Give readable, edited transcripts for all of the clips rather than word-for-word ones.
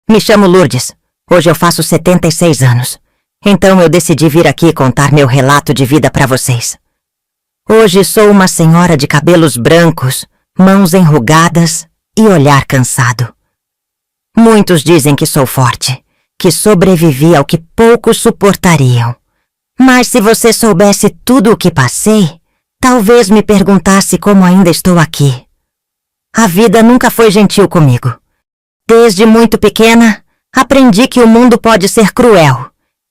Me chamo Lourdes. Hoje eu faço 76 anos. Então eu decidi vir aqui contar meu relato de vida para vocês. Hoje sou uma senhora de cabelos brancos, mãos enrugadas e olhar cansado. Muitos dizem que sou forte, que sobrevivi ao que poucos suportariam. Mas se você soubesse tudo o que passei, talvez me perguntasse como ainda estou aqui. A vida nunca foi gentil comigo. Desde muito pequena, aprendi que o mundo pode ser cruel,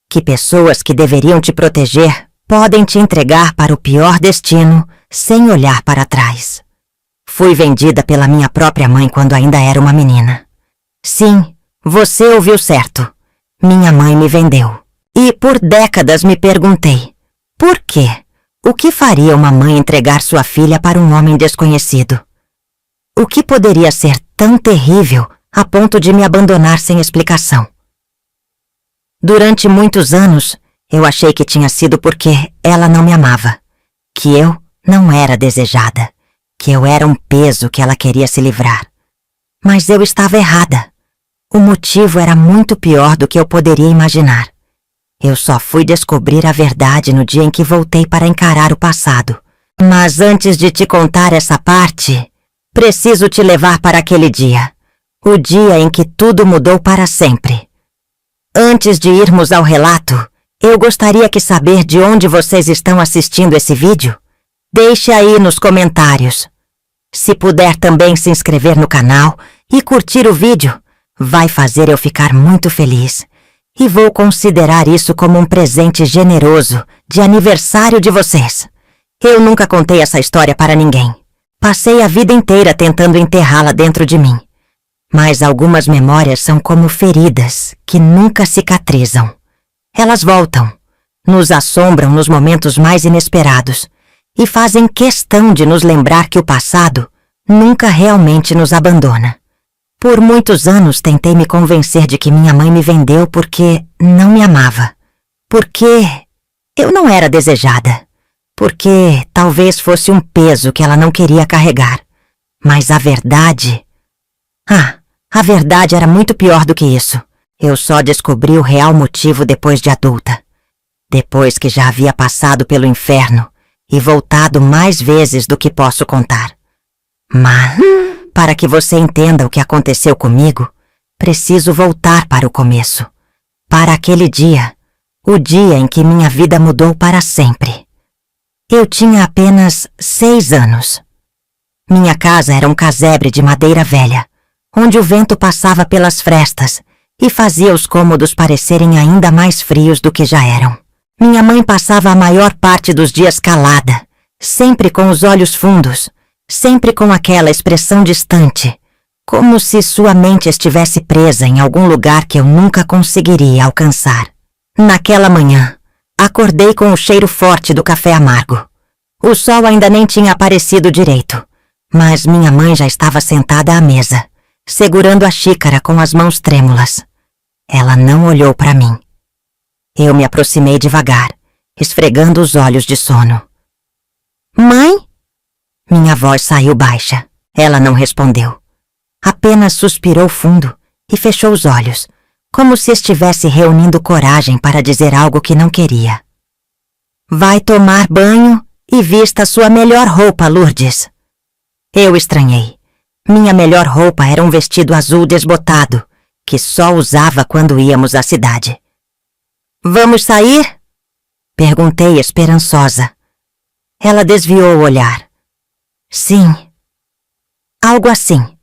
que pessoas que deveriam te proteger podem te entregar para o pior destino sem olhar para trás. Fui vendida pela minha própria mãe quando ainda era uma menina. Sim, você ouviu certo. Minha mãe me vendeu. E por décadas me perguntei, por quê? O que faria uma mãe entregar sua filha para um homem desconhecido? O que poderia ser tão terrível a ponto de me abandonar sem explicação? Durante muitos anos, eu achei que tinha sido porque ela não me amava, que eu não era desejada, que eu era um peso que ela queria se livrar. Mas eu estava errada. O motivo era muito pior do que eu poderia imaginar. Eu só fui descobrir a verdade no dia em que voltei para encarar o passado. Mas antes de te contar essa parte, preciso te levar para aquele dia. O dia em que tudo mudou para sempre. Antes de irmos ao relato, eu gostaria que saber de onde vocês estão assistindo esse vídeo. Deixe aí nos comentários. Se puder também se inscrever no canal e curtir o vídeo, vai fazer eu ficar muito feliz. E vou considerar isso como um presente generoso de aniversário de vocês. Eu nunca contei essa história para ninguém. Passei a vida inteira tentando enterrá-la dentro de mim. Mas algumas memórias são como feridas que nunca cicatrizam. Elas voltam, nos assombram nos momentos mais inesperados e fazem questão de nos lembrar que o passado nunca realmente nos abandona. Por muitos anos tentei me convencer de que minha mãe me vendeu porque não me amava. Porque eu não era desejada. Porque talvez fosse um peso que ela não queria carregar. Mas a verdade... a verdade era muito pior do que isso. Eu só descobri o real motivo depois de adulta. Depois que já havia passado pelo inferno e voltado mais vezes do que posso contar. Mas... para que você entenda o que aconteceu comigo, preciso voltar para o começo. Para aquele dia, o dia em que minha vida mudou para sempre. Eu tinha apenas 6 anos. Minha casa era um casebre de madeira velha, onde o vento passava pelas frestas e fazia os cômodos parecerem ainda mais frios do que já eram. Minha mãe passava a maior parte dos dias calada, sempre com os olhos fundos, sempre com aquela expressão distante, como se sua mente estivesse presa em algum lugar que eu nunca conseguiria alcançar. Naquela manhã, acordei com o cheiro forte do café amargo. O sol ainda nem tinha aparecido direito, mas minha mãe já estava sentada à mesa, segurando a xícara com as mãos trêmulas. Ela não olhou para mim. Eu me aproximei devagar, esfregando os olhos de sono. Mãe? Minha voz saiu baixa. Ela não respondeu. Apenas suspirou fundo e fechou os olhos, como se estivesse reunindo coragem para dizer algo que não queria. Vai tomar banho e vista sua melhor roupa, Lourdes. Eu estranhei. Minha melhor roupa era um vestido azul desbotado, que só usava quando íamos à cidade. Vamos sair? Perguntei esperançosa. Ela desviou o olhar. Sim. Algo assim.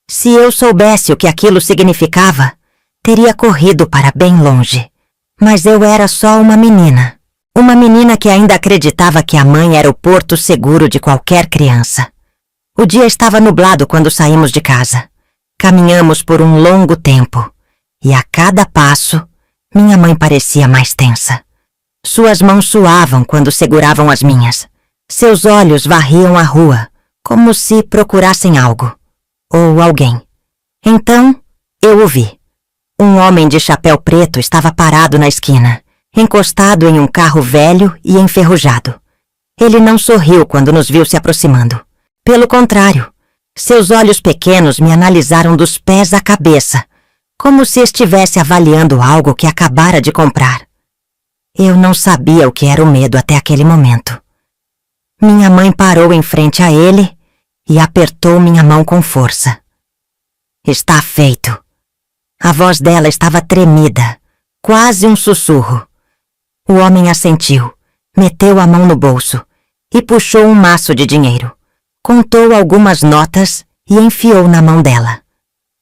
Se eu soubesse o que aquilo significava, teria corrido para bem longe. Mas eu era só uma menina. Uma menina que ainda acreditava que a mãe era o porto seguro de qualquer criança. O dia estava nublado quando saímos de casa. Caminhamos por um longo tempo. E a cada passo, minha mãe parecia mais tensa. Suas mãos suavam quando seguravam as minhas. Seus olhos varriam a rua, como se procurassem algo. Ou alguém. Então, eu o vi. Um homem de chapéu preto estava parado na esquina, encostado em um carro velho e enferrujado. Ele não sorriu quando nos viu se aproximando. Pelo contrário, seus olhos pequenos me analisaram dos pés à cabeça, como se estivesse avaliando algo que acabara de comprar. Eu não sabia o que era o medo até aquele momento. Minha mãe parou em frente a ele e apertou minha mão com força. Está feito. A voz dela estava tremida, quase um sussurro. O homem assentiu, meteu a mão no bolso e puxou um maço de dinheiro. Contou algumas notas e enfiou na mão dela.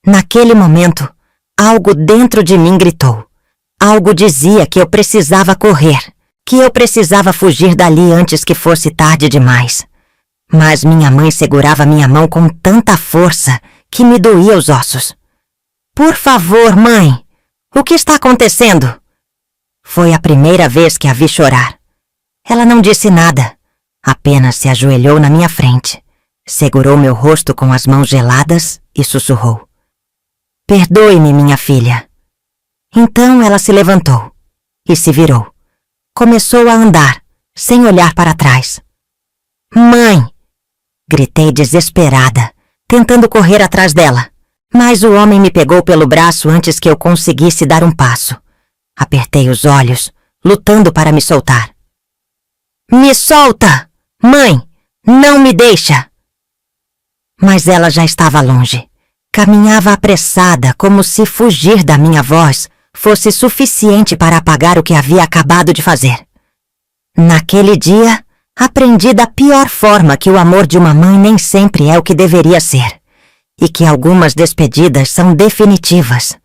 Naquele momento, algo dentro de mim gritou. Algo dizia que eu precisava correr, que eu precisava fugir dali antes que fosse tarde demais. Mas minha mãe segurava minha mão com tanta força que me doía os ossos. Por favor, mãe, o que está acontecendo? Foi a primeira vez que a vi chorar. Ela não disse nada, apenas se ajoelhou na minha frente, segurou meu rosto com as mãos geladas e sussurrou. Perdoe-me, minha filha. Então ela se levantou e se virou. Começou a andar, sem olhar para trás. Mãe! Gritei desesperada, tentando correr atrás dela. Mas o homem me pegou pelo braço antes que eu conseguisse dar um passo. Apertei os olhos, lutando para me soltar. Me solta! Mãe, não me deixa! Mas ela já estava longe. Caminhava apressada, como se fugir da minha voz fosse suficiente para apagar o que havia acabado de fazer. Naquele dia, aprendi da pior forma que o amor de uma mãe nem sempre é o que deveria ser, e que algumas despedidas são definitivas.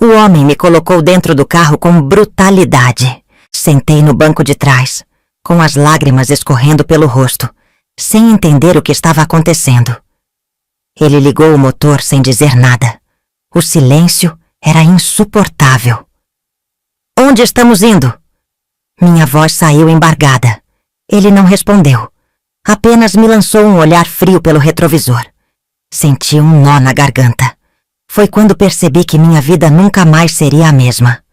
O homem me colocou dentro do carro com brutalidade. Sentei no banco de trás, com as lágrimas escorrendo pelo rosto, sem entender o que estava acontecendo. Ele ligou o motor sem dizer nada. O silêncio era insuportável. Onde estamos indo? Minha voz saiu embargada. Ele não respondeu. Apenas me lançou um olhar frio pelo retrovisor. Senti um nó na garganta. Foi quando percebi que minha vida nunca mais seria a mesma.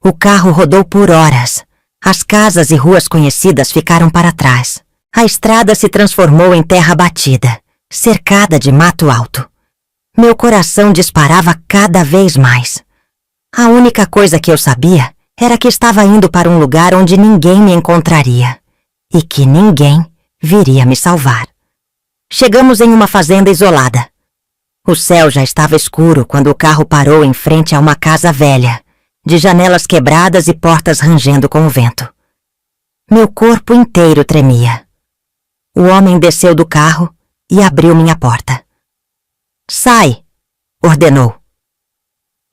O carro rodou por horas. As casas e ruas conhecidas ficaram para trás. A estrada se transformou em terra batida, cercada de mato alto. Meu coração disparava cada vez mais. A única coisa que eu sabia era que estava indo para um lugar onde ninguém me encontraria e que ninguém viria me salvar. Chegamos em uma fazenda isolada. O céu já estava escuro quando o carro parou em frente a uma casa velha, de janelas quebradas e portas rangendo com o vento. Meu corpo inteiro tremia. O homem desceu do carro e abriu minha porta. Sai! Ordenou.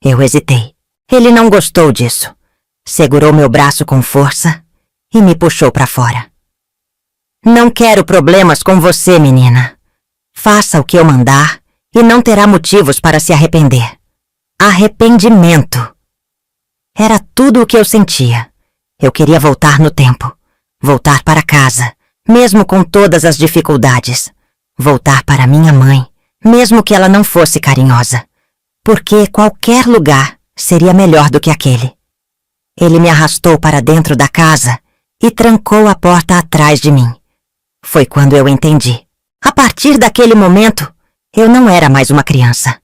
Eu hesitei. Ele não gostou disso. Segurou meu braço com força e me puxou para fora. Não quero problemas com você, menina. Faça o que eu mandar e não terá motivos para se arrepender. Arrependimento. Era tudo o que eu sentia. Eu queria voltar no tempo. Voltar para casa, mesmo com todas as dificuldades. Voltar para minha mãe, mesmo que ela não fosse carinhosa. Porque qualquer lugar seria melhor do que aquele. Ele me arrastou para dentro da casa e trancou a porta atrás de mim. Foi quando eu entendi. A partir daquele momento, eu não era mais uma criança.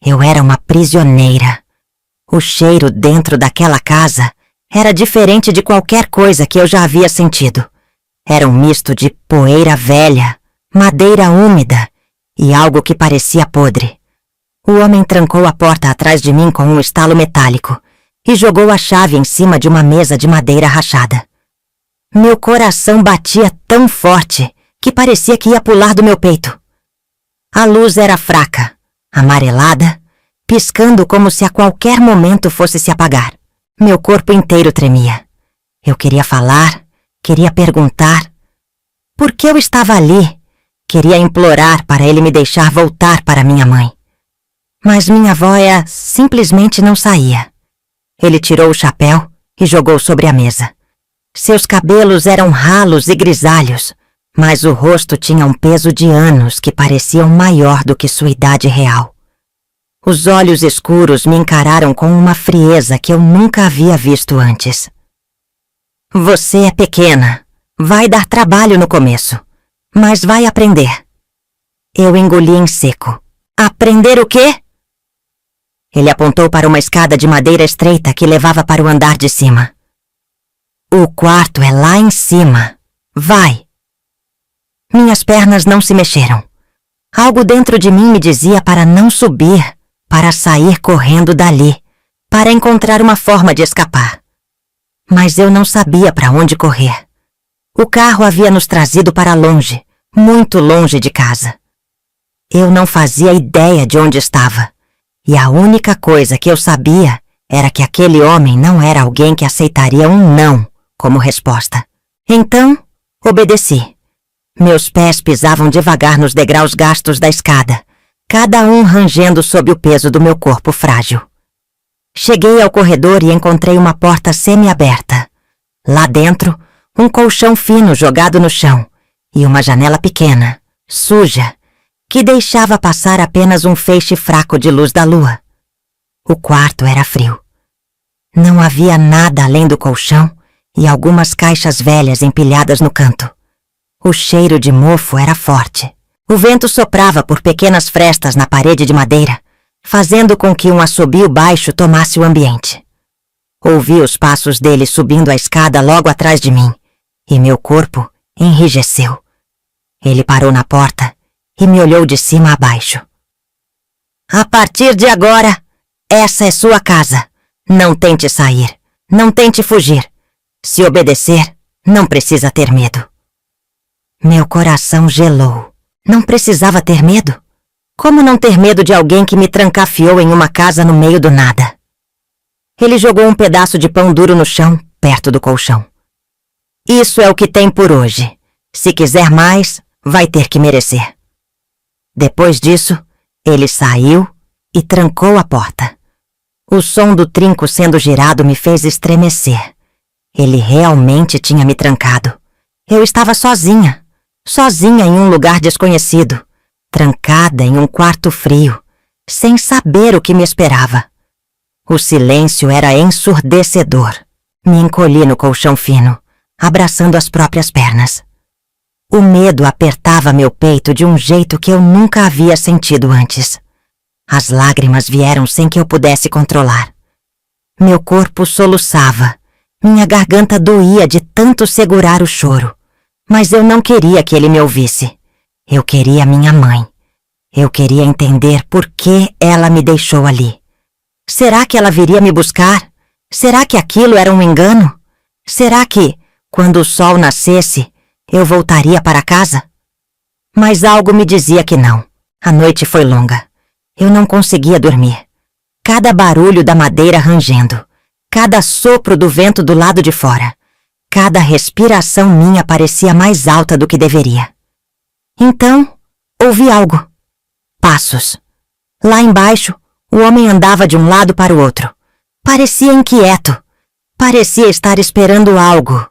Eu era uma prisioneira. O cheiro dentro daquela casa era diferente de qualquer coisa que eu já havia sentido. Era um misto de poeira velha, madeira úmida e algo que parecia podre. O homem trancou a porta atrás de mim com um estalo metálico e jogou a chave em cima de uma mesa de madeira rachada. Meu coração batia tão forte que parecia que ia pular do meu peito. A luz era fraca, amarelada, piscando como se a qualquer momento fosse se apagar. Meu corpo inteiro tremia. Eu queria falar, queria perguntar. Por que eu estava ali? Queria implorar para ele me deixar voltar para minha mãe. Mas minha voz simplesmente não saía. Ele tirou o chapéu e jogou sobre a mesa. Seus cabelos eram ralos e grisalhos, mas o rosto tinha um peso de anos que pareciam maior do que sua idade real. Os olhos escuros me encararam com uma frieza que eu nunca havia visto antes. Você é pequena. Vai dar trabalho no começo, mas vai aprender. Eu engoli em seco. Aprender o quê? Ele apontou para uma escada de madeira estreita que levava para o andar de cima. O quarto é lá em cima. Vai! Minhas pernas não se mexeram. Algo dentro de mim me dizia para não subir, para sair correndo dali, para encontrar uma forma de escapar. Mas eu não sabia para onde correr. O carro havia nos trazido para longe, muito longe de casa. Eu não fazia ideia de onde estava, e a única coisa que eu sabia era que aquele homem não era alguém que aceitaria um não como resposta. Então, obedeci. Meus pés pisavam devagar nos degraus gastos da escada, cada um rangendo sob o peso do meu corpo frágil. Cheguei ao corredor e encontrei uma porta semi-aberta. Lá dentro, um colchão fino jogado no chão e uma janela pequena, suja, que deixava passar apenas um feixe fraco de luz da lua. O quarto era frio. Não havia nada além do colchão e algumas caixas velhas empilhadas no canto. O cheiro de mofo era forte. O vento soprava por pequenas frestas na parede de madeira, fazendo com que um assobio baixo tomasse o ambiente. Ouvi os passos dele subindo a escada logo atrás de mim, e meu corpo enrijeceu. Ele parou na porta e me olhou de cima a baixo. A partir de agora, essa é sua casa. Não tente sair. Não tente fugir. Se obedecer, não precisa ter medo. Meu coração gelou. Não precisava ter medo? Como não ter medo de alguém que me trancafiou em uma casa no meio do nada? Ele jogou um pedaço de pão duro no chão, perto do colchão. Isso é o que tem por hoje. Se quiser mais, vai ter que merecer. Depois disso, ele saiu e trancou a porta. O som do trinco sendo girado me fez estremecer. Ele realmente tinha me trancado. Eu estava sozinha em um lugar desconhecido, trancada em um quarto frio, sem saber o que me esperava. O silêncio era ensurdecedor. Me encolhi no colchão fino, abraçando as próprias pernas. O medo apertava meu peito de um jeito que eu nunca havia sentido antes. As lágrimas vieram sem que eu pudesse controlar. Meu corpo soluçava, minha garganta doía de tanto segurar o choro. Mas eu não queria que ele me ouvisse. Eu queria minha mãe. Eu queria entender por que ela me deixou ali. Será que ela viria me buscar? Será que aquilo era um engano? Será que, quando o sol nascesse, eu voltaria para casa? Mas algo me dizia que não. A noite foi longa. Eu não conseguia dormir. Cada barulho da madeira rangendo, cada sopro do vento do lado de fora, cada respiração minha parecia mais alta do que deveria. Então, ouvi algo. Passos. Lá embaixo, o homem andava de um lado para o outro. Parecia inquieto. Parecia estar esperando algo.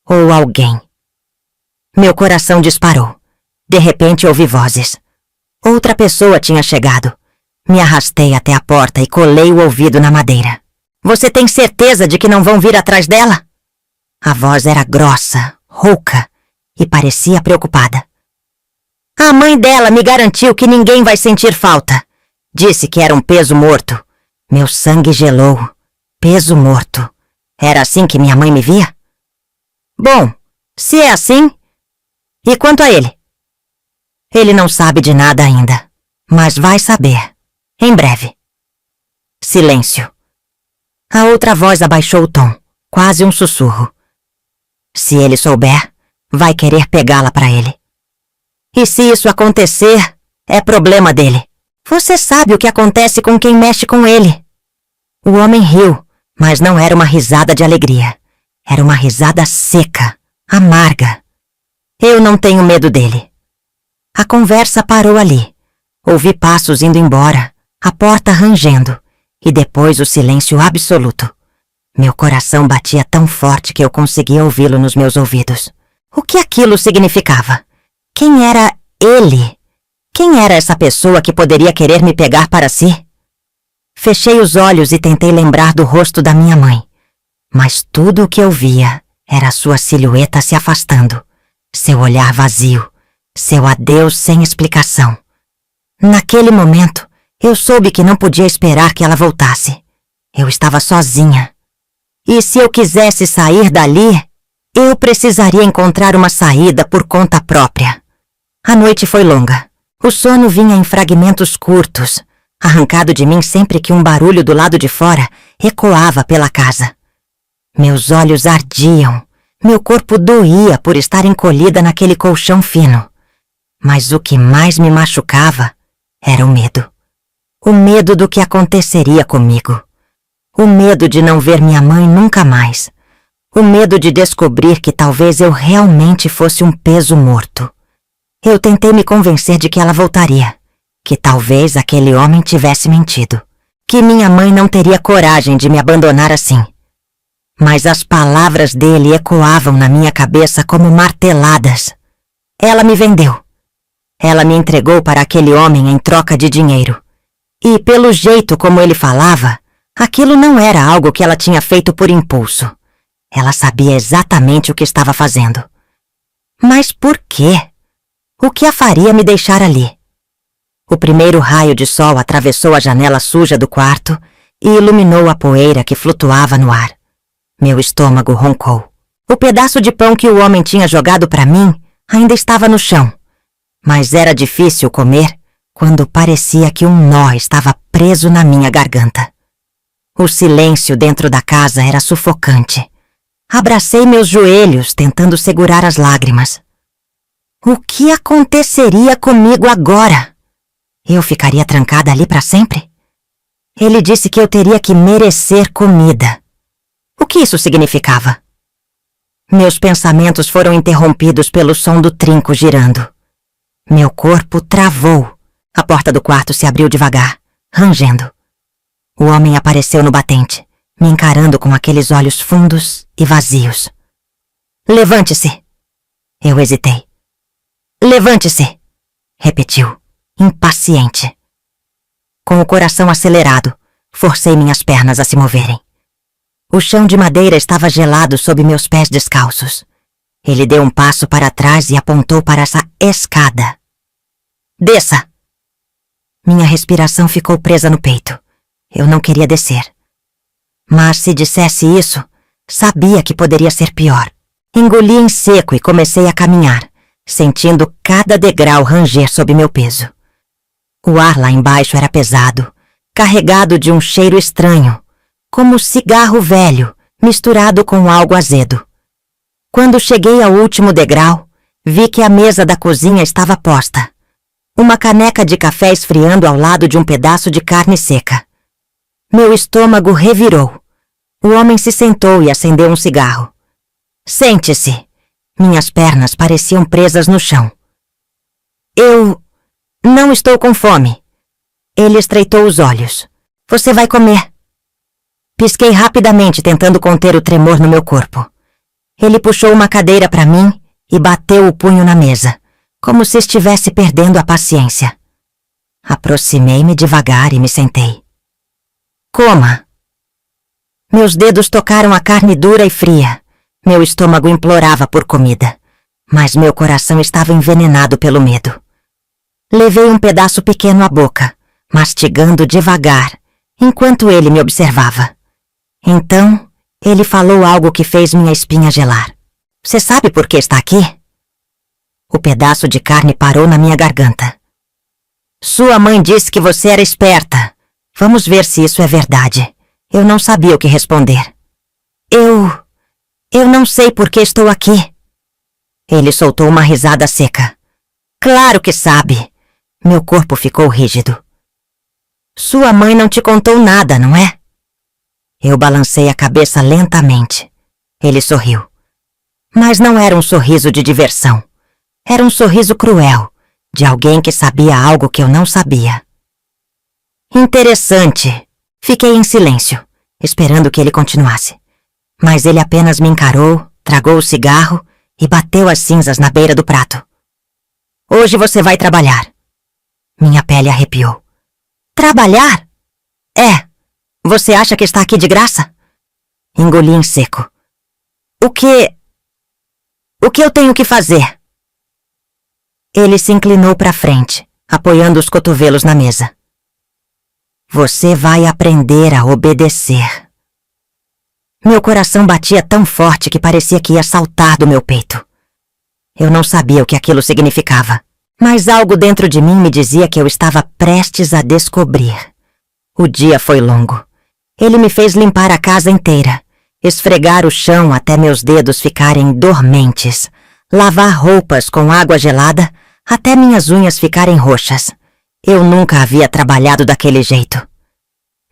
Ou alguém. Meu coração disparou. De repente ouvi vozes. Outra pessoa tinha chegado. Me arrastei até a porta e colei o ouvido na madeira. Você tem certeza de que não vão vir atrás dela? A voz era grossa, rouca e parecia preocupada. A mãe dela me garantiu que ninguém vai sentir falta. Disse que era um peso morto. Meu sangue gelou. Peso morto. Era assim que minha mãe me via? Bom, se é assim... E quanto a ele? Ele não sabe de nada ainda, mas vai saber. Em breve. Silêncio. A outra voz abaixou o tom, quase um sussurro. Se ele souber, vai querer pegá-la para ele. E se isso acontecer, é problema dele. Você sabe o que acontece com quem mexe com ele. O homem riu, mas não era uma risada de alegria. Era uma risada seca, amarga. Eu não tenho medo dele. A conversa parou ali. Ouvi passos indo embora, a porta rangendo, e depois o silêncio absoluto. Meu coração batia tão forte que eu conseguia ouvi-lo nos meus ouvidos. O que aquilo significava? Quem era ele? Quem era essa pessoa que poderia querer me pegar para si? Fechei os olhos e tentei lembrar do rosto da minha mãe. Mas tudo o que eu via era sua silhueta se afastando, seu olhar vazio, seu adeus sem explicação. Naquele momento, Eu soube que não podia esperar que ela voltasse. Eu estava sozinha. E se eu quisesse sair dali, eu precisaria encontrar uma saída por conta própria. A noite foi longa. O sono vinha em fragmentos curtos, arrancado de mim sempre que um barulho do lado de fora ecoava pela casa. Meus olhos ardiam, meu corpo doía por estar encolhida naquele colchão fino. Mas o que mais me machucava era o medo. O medo do que aconteceria comigo. O medo de não ver minha mãe nunca mais. O medo de descobrir que talvez eu realmente fosse um peso morto. Eu tentei me convencer de que ela voltaria, que talvez aquele homem tivesse mentido, que minha mãe não teria coragem de me abandonar assim. Mas as palavras dele ecoavam na minha cabeça como marteladas. Ela me vendeu. Ela me entregou para aquele homem em troca de dinheiro. E pelo jeito como ele falava, aquilo não era algo que ela tinha feito por impulso. Ela sabia exatamente o que estava fazendo. Mas por quê? O que a faria me deixar ali? O primeiro raio de sol atravessou a janela suja do quarto e iluminou a poeira que flutuava no ar. Meu estômago roncou. O pedaço de pão que o homem tinha jogado para mim ainda estava no chão. Mas era difícil comer quando parecia que um nó estava preso na minha garganta. O silêncio dentro da casa era sufocante. Abracei meus joelhos, tentando segurar as lágrimas. O que aconteceria comigo agora? Eu ficaria trancada ali para sempre? Ele disse que eu teria que merecer comida. O que isso significava? Meus pensamentos foram interrompidos pelo som do trinco girando. Meu corpo travou. A porta do quarto se abriu devagar, rangendo. O homem apareceu no batente, me encarando com aqueles olhos fundos e vazios. Levante-se. Eu hesitei. Levante-se, repetiu, impaciente. Com o coração acelerado, forcei minhas pernas a se moverem. O chão de madeira estava gelado sob meus pés descalços. Ele deu um passo para trás e apontou para essa escada. Desça! Minha respiração ficou presa no peito. Eu não queria descer. Mas se dissesse isso, sabia que poderia ser pior. Engoli em seco e comecei a caminhar, sentindo cada degrau ranger sob meu peso. O ar lá embaixo era pesado, carregado de um cheiro estranho, como cigarro velho misturado com algo azedo. Quando cheguei ao último degrau, vi que a mesa da cozinha estava posta. Uma caneca de café esfriando ao lado de um pedaço de carne seca. Meu estômago revirou. O homem se sentou e acendeu um cigarro. Sente-se. Minhas pernas pareciam presas no chão. Eu não estou com fome. Ele estreitou os olhos. Você vai comer. Pisquei rapidamente, tentando conter o tremor no meu corpo. Ele puxou uma cadeira para mim e bateu o punho na mesa, como se estivesse perdendo a paciência. Aproximei-me devagar e me sentei. Coma. Meus dedos tocaram a carne dura e fria. Meu estômago implorava por comida, mas meu coração estava envenenado pelo medo. Levei um pedaço pequeno à boca, mastigando devagar, enquanto ele me observava. Então, ele falou algo que fez minha espinha gelar. Você sabe por que está aqui? O pedaço de carne parou na minha garganta. Sua mãe disse que você era esperta. Vamos ver se isso é verdade. Eu não sabia o que responder. Eu não sei por que estou aqui. Ele soltou uma risada seca. Claro que sabe. Meu corpo ficou rígido. Sua mãe não te contou nada, não é? Eu balancei a cabeça lentamente. Ele sorriu. Mas não era um sorriso de diversão. Era um sorriso cruel, de alguém que sabia algo que eu não sabia. Interessante. Fiquei em silêncio, esperando que ele continuasse. Mas ele apenas me encarou, tragou o cigarro e bateu as cinzas na beira do prato. Hoje você vai trabalhar. Minha pele arrepiou. Trabalhar? É. Você acha que está aqui de graça? Engoli em seco. O que eu tenho que fazer? Ele se inclinou para frente, apoiando os cotovelos na mesa. Você vai aprender a obedecer. Meu coração batia tão forte que parecia que ia saltar do meu peito. Eu não sabia o que aquilo significava, mas algo dentro de mim me dizia que eu estava prestes a descobrir. O dia foi longo. Ele me fez limpar a casa inteira, esfregar o chão até meus dedos ficarem dormentes, lavar roupas com água gelada até minhas unhas ficarem roxas. Eu nunca havia trabalhado daquele jeito.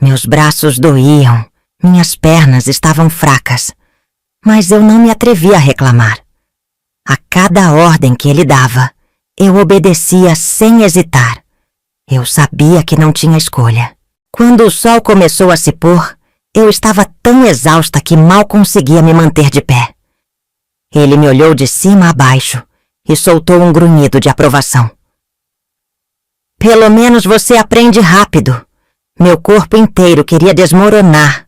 Meus braços doíam, minhas pernas estavam fracas, mas eu não me atrevia a reclamar. A cada ordem que ele dava, eu obedecia sem hesitar. Eu sabia que não tinha escolha. Quando o sol começou a se pôr, eu estava tão exausta que mal conseguia me manter de pé. Ele me olhou de cima a baixo e soltou um grunhido de aprovação. Pelo menos você aprende rápido. Meu corpo inteiro queria desmoronar.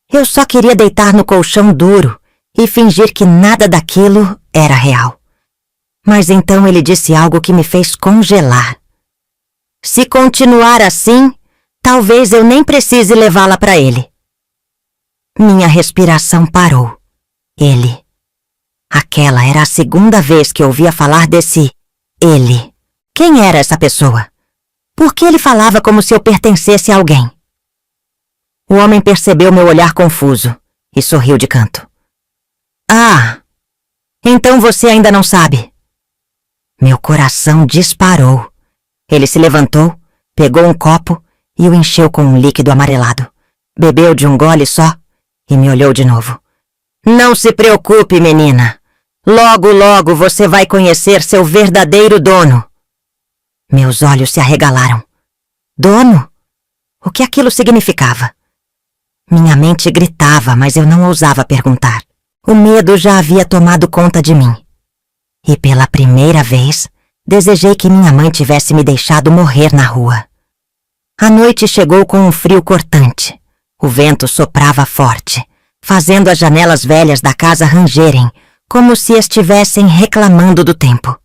Eu só queria deitar no colchão duro e fingir que nada daquilo era real. Mas então ele disse algo que me fez congelar. Se continuar assim, talvez eu nem precise levá-la para ele. Minha respiração parou. Ele. Aquela era a segunda vez que ouvia falar desse ele. Quem era essa pessoa? Por que ele falava como se eu pertencesse a alguém? O homem percebeu meu olhar confuso e sorriu de canto. Ah, então você ainda não sabe. Meu coração disparou. Ele se levantou, pegou um copo e o encheu com um líquido amarelado. Bebeu de um gole só e me olhou de novo. Não se preocupe, menina. Logo, logo você vai conhecer seu verdadeiro dono. Meus olhos se arregalaram. Dono? O que aquilo significava? Minha mente gritava, mas eu não ousava perguntar. O medo já havia tomado conta de mim. E pela primeira vez, desejei que minha mãe tivesse me deixado morrer na rua. A noite chegou com um frio cortante. O vento soprava forte, fazendo as janelas velhas da casa rangerem, como se estivessem reclamando do tempo.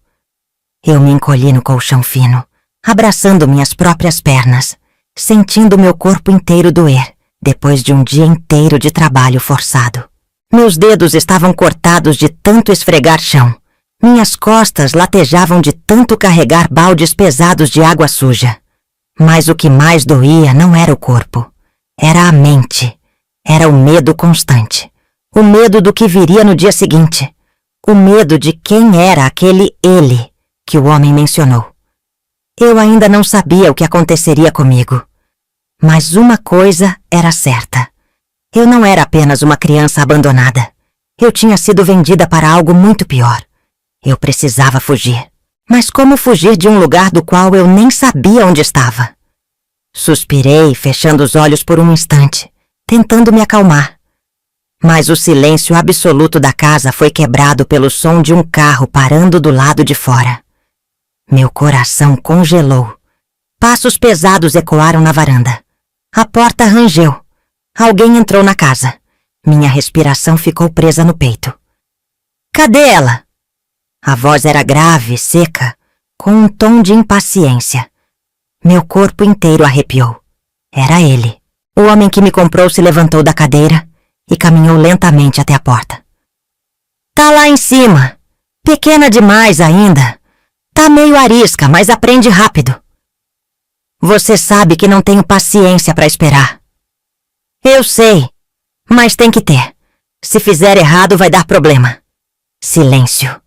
Eu me encolhi no colchão fino, abraçando minhas próprias pernas, sentindo meu corpo inteiro doer, depois de um dia inteiro de trabalho forçado. Meus dedos estavam cortados de tanto esfregar chão. Minhas costas latejavam de tanto carregar baldes pesados de água suja. Mas o que mais doía não era o corpo. Era a mente. Era o medo constante. O medo do que viria no dia seguinte. O medo de quem era aquele ele que o homem mencionou. Eu ainda não sabia o que aconteceria comigo. Mas uma coisa era certa. Eu não era apenas uma criança abandonada. Eu tinha sido vendida para algo muito pior. Eu precisava fugir. Mas como fugir de um lugar do qual eu nem sabia onde estava? Suspirei, fechando os olhos por um instante, tentando me acalmar. Mas o silêncio absoluto da casa foi quebrado pelo som de um carro parando do lado de fora. Meu coração congelou. Passos pesados ecoaram na varanda. A porta rangeu. Alguém entrou na casa. Minha respiração ficou presa no peito. Cadê ela? A voz era grave, seca, com um tom de impaciência. Meu corpo inteiro arrepiou. Era ele. O homem que me comprou se levantou da cadeira e caminhou lentamente até a porta. Tá lá em cima. Pequena demais ainda. Tá meio arisca, mas aprende rápido. Você sabe que não tenho paciência para esperar. Eu sei, mas tem que ter. Se fizer errado, vai dar problema. Silêncio.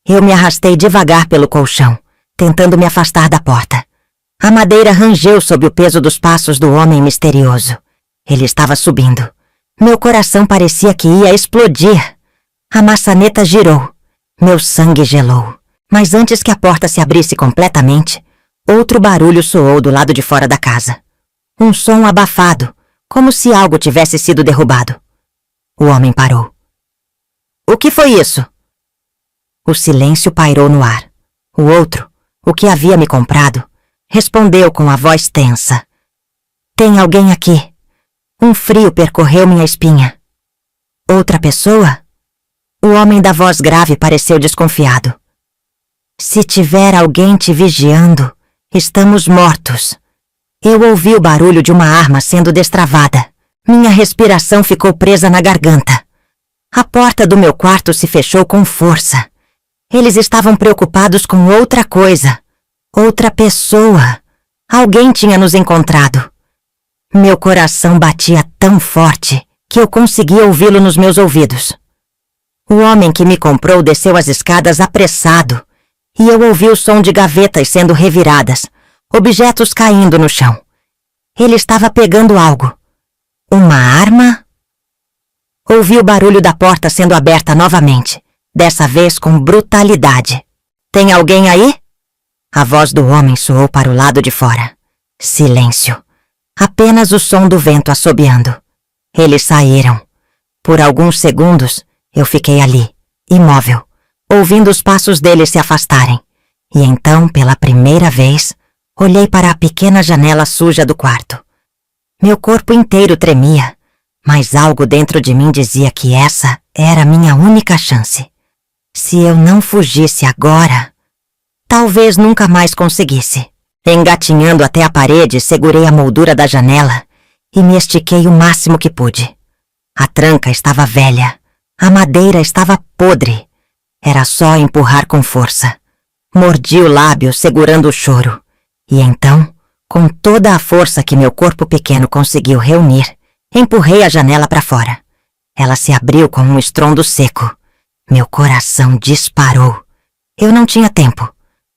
Eu me arrastei devagar pelo colchão, tentando me afastar da porta. A madeira rangeu sob o peso dos passos do homem misterioso. Ele estava subindo. Meu coração parecia que ia explodir. A maçaneta girou. Meu sangue gelou. Mas antes que a porta se abrisse completamente, outro barulho soou do lado de fora da casa. Um som abafado, como se algo tivesse sido derrubado. O homem parou. O que foi isso? O silêncio pairou no ar. O outro, o que havia me comprado, respondeu com a voz tensa. Tem alguém aqui. Um frio percorreu minha espinha. Outra pessoa? O homem da voz grave pareceu desconfiado. Se tiver alguém te vigiando, estamos mortos. Eu ouvi o barulho de uma arma sendo destravada. Minha respiração ficou presa na garganta. A porta do meu quarto se fechou com força. Eles estavam preocupados com outra coisa. Outra pessoa. Alguém tinha nos encontrado. Meu coração batia tão forte que eu conseguia ouvi-lo nos meus ouvidos. O homem que me comprou desceu as escadas apressado e eu ouvi o som de gavetas sendo reviradas, objetos caindo no chão. Ele estava pegando algo. Uma arma? Ouvi o barulho da porta sendo aberta novamente, dessa vez com brutalidade. Tem alguém aí? A voz do homem soou para o lado de fora. Silêncio. Apenas o som do vento assobiando. Eles saíram. Por alguns segundos, eu fiquei ali, imóvel, ouvindo os passos deles se afastarem. E então, pela primeira vez, olhei para a pequena janela suja do quarto. Meu corpo inteiro tremia, mas algo dentro de mim dizia que essa era minha única chance. Se eu não fugisse agora, talvez nunca mais conseguisse. Engatinhando até a parede, segurei a moldura da janela e me estiquei o máximo que pude. A tranca estava velha, a madeira estava podre. Era só empurrar com força. Mordi o lábio segurando o choro. E então, com toda a força que meu corpo pequeno conseguiu reunir, empurrei a janela para fora. Ela se abriu com um estrondo seco. Meu coração disparou. Eu não tinha tempo.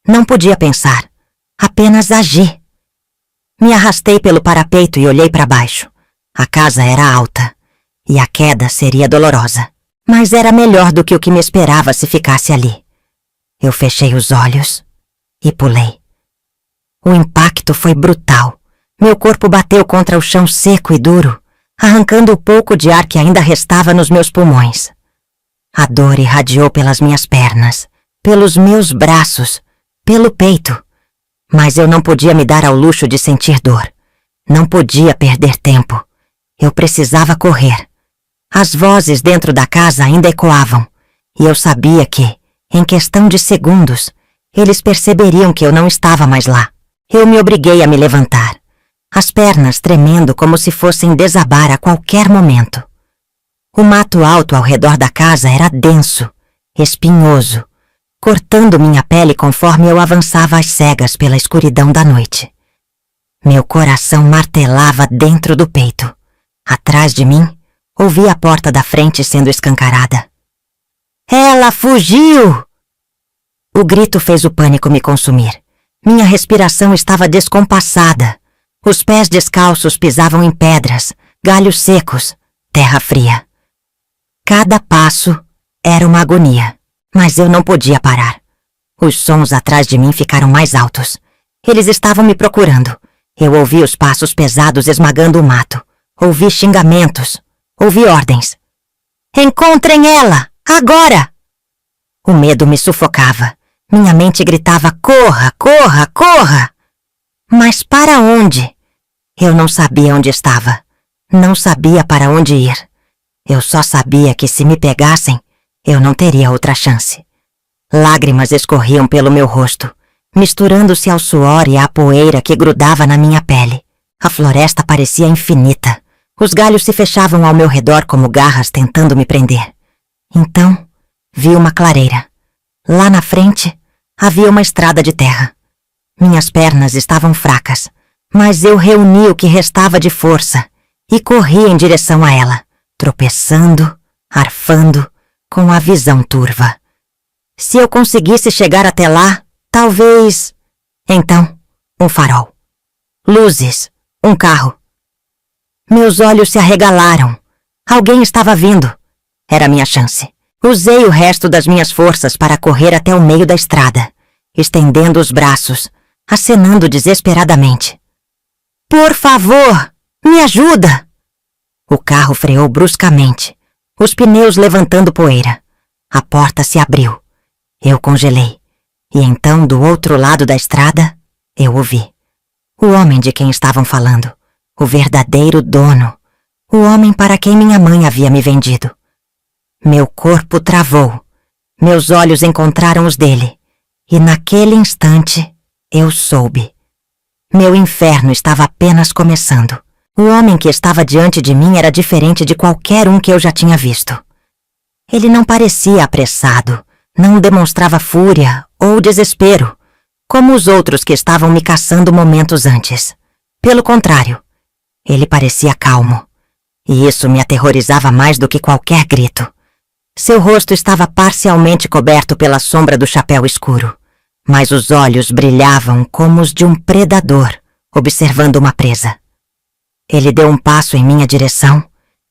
Não podia pensar. Apenas agi. Me arrastei pelo parapeito e olhei para baixo. A casa era alta. E a queda seria dolorosa. Mas era melhor do que o que me esperava se ficasse ali. Eu fechei os olhos e pulei. O impacto foi brutal. Meu corpo bateu contra o chão seco e duro, arrancando o pouco de ar que ainda restava nos meus pulmões. A dor irradiou pelas minhas pernas, pelos meus braços, pelo peito. Mas eu não podia me dar ao luxo de sentir dor. Não podia perder tempo. Eu precisava correr. As vozes dentro da casa ainda ecoavam, e eu sabia que, em questão de segundos, eles perceberiam que eu não estava mais lá. Eu me obriguei a me levantar, as pernas tremendo como se fossem desabar a qualquer momento. O mato alto ao redor da casa era denso, espinhoso, cortando minha pele conforme eu avançava às cegas pela escuridão da noite. Meu coração martelava dentro do peito. Atrás de mim, ouvi a porta da frente sendo escancarada. Ela fugiu! O grito fez o pânico me consumir. Minha respiração estava descompassada. Os pés descalços pisavam em pedras, galhos secos, terra fria. Cada passo era uma agonia. Mas eu não podia parar. Os sons atrás de mim ficaram mais altos. Eles estavam me procurando. Eu ouvi os passos pesados esmagando o mato. Ouvi xingamentos. Ouvi ordens. Encontrem ela! Agora! O medo me sufocava. Minha mente gritava: corra, corra, corra! Mas para onde? Eu não sabia onde estava. Não sabia para onde ir. Eu só sabia que se me pegassem, eu não teria outra chance. Lágrimas escorriam pelo meu rosto, misturando-se ao suor e à poeira que grudava na minha pele. A floresta parecia infinita. Os galhos se fechavam ao meu redor como garras tentando me prender. Então, vi uma clareira. Lá na frente, havia uma estrada de terra. Minhas pernas estavam fracas, mas eu reuni o que restava de força e corri em direção a ela, tropeçando, arfando, com a visão turva. Se eu conseguisse chegar até lá, talvez... Então, um farol. Luzes. Um carro. Meus olhos se arregalaram. Alguém estava vindo. Era minha chance. Usei o resto das minhas forças para correr até o meio da estrada, estendendo os braços, acenando desesperadamente. Por favor, me ajuda! O carro freou bruscamente, os pneus levantando poeira. A porta se abriu. Eu congelei. E então, do outro lado da estrada, eu o vi. O homem de quem estavam falando. O verdadeiro dono. O homem para quem minha mãe havia me vendido. Meu corpo travou. Meus olhos encontraram os dele. E naquele instante, eu soube. Meu inferno estava apenas começando. O homem que estava diante de mim era diferente de qualquer um que eu já tinha visto. Ele não parecia apressado, não demonstrava fúria ou desespero, como os outros que estavam me caçando momentos antes. Pelo contrário, ele parecia calmo, e isso me aterrorizava mais do que qualquer grito. Seu rosto estava parcialmente coberto pela sombra do chapéu escuro, mas os olhos brilhavam como os de um predador, observando uma presa. Ele deu um passo em minha direção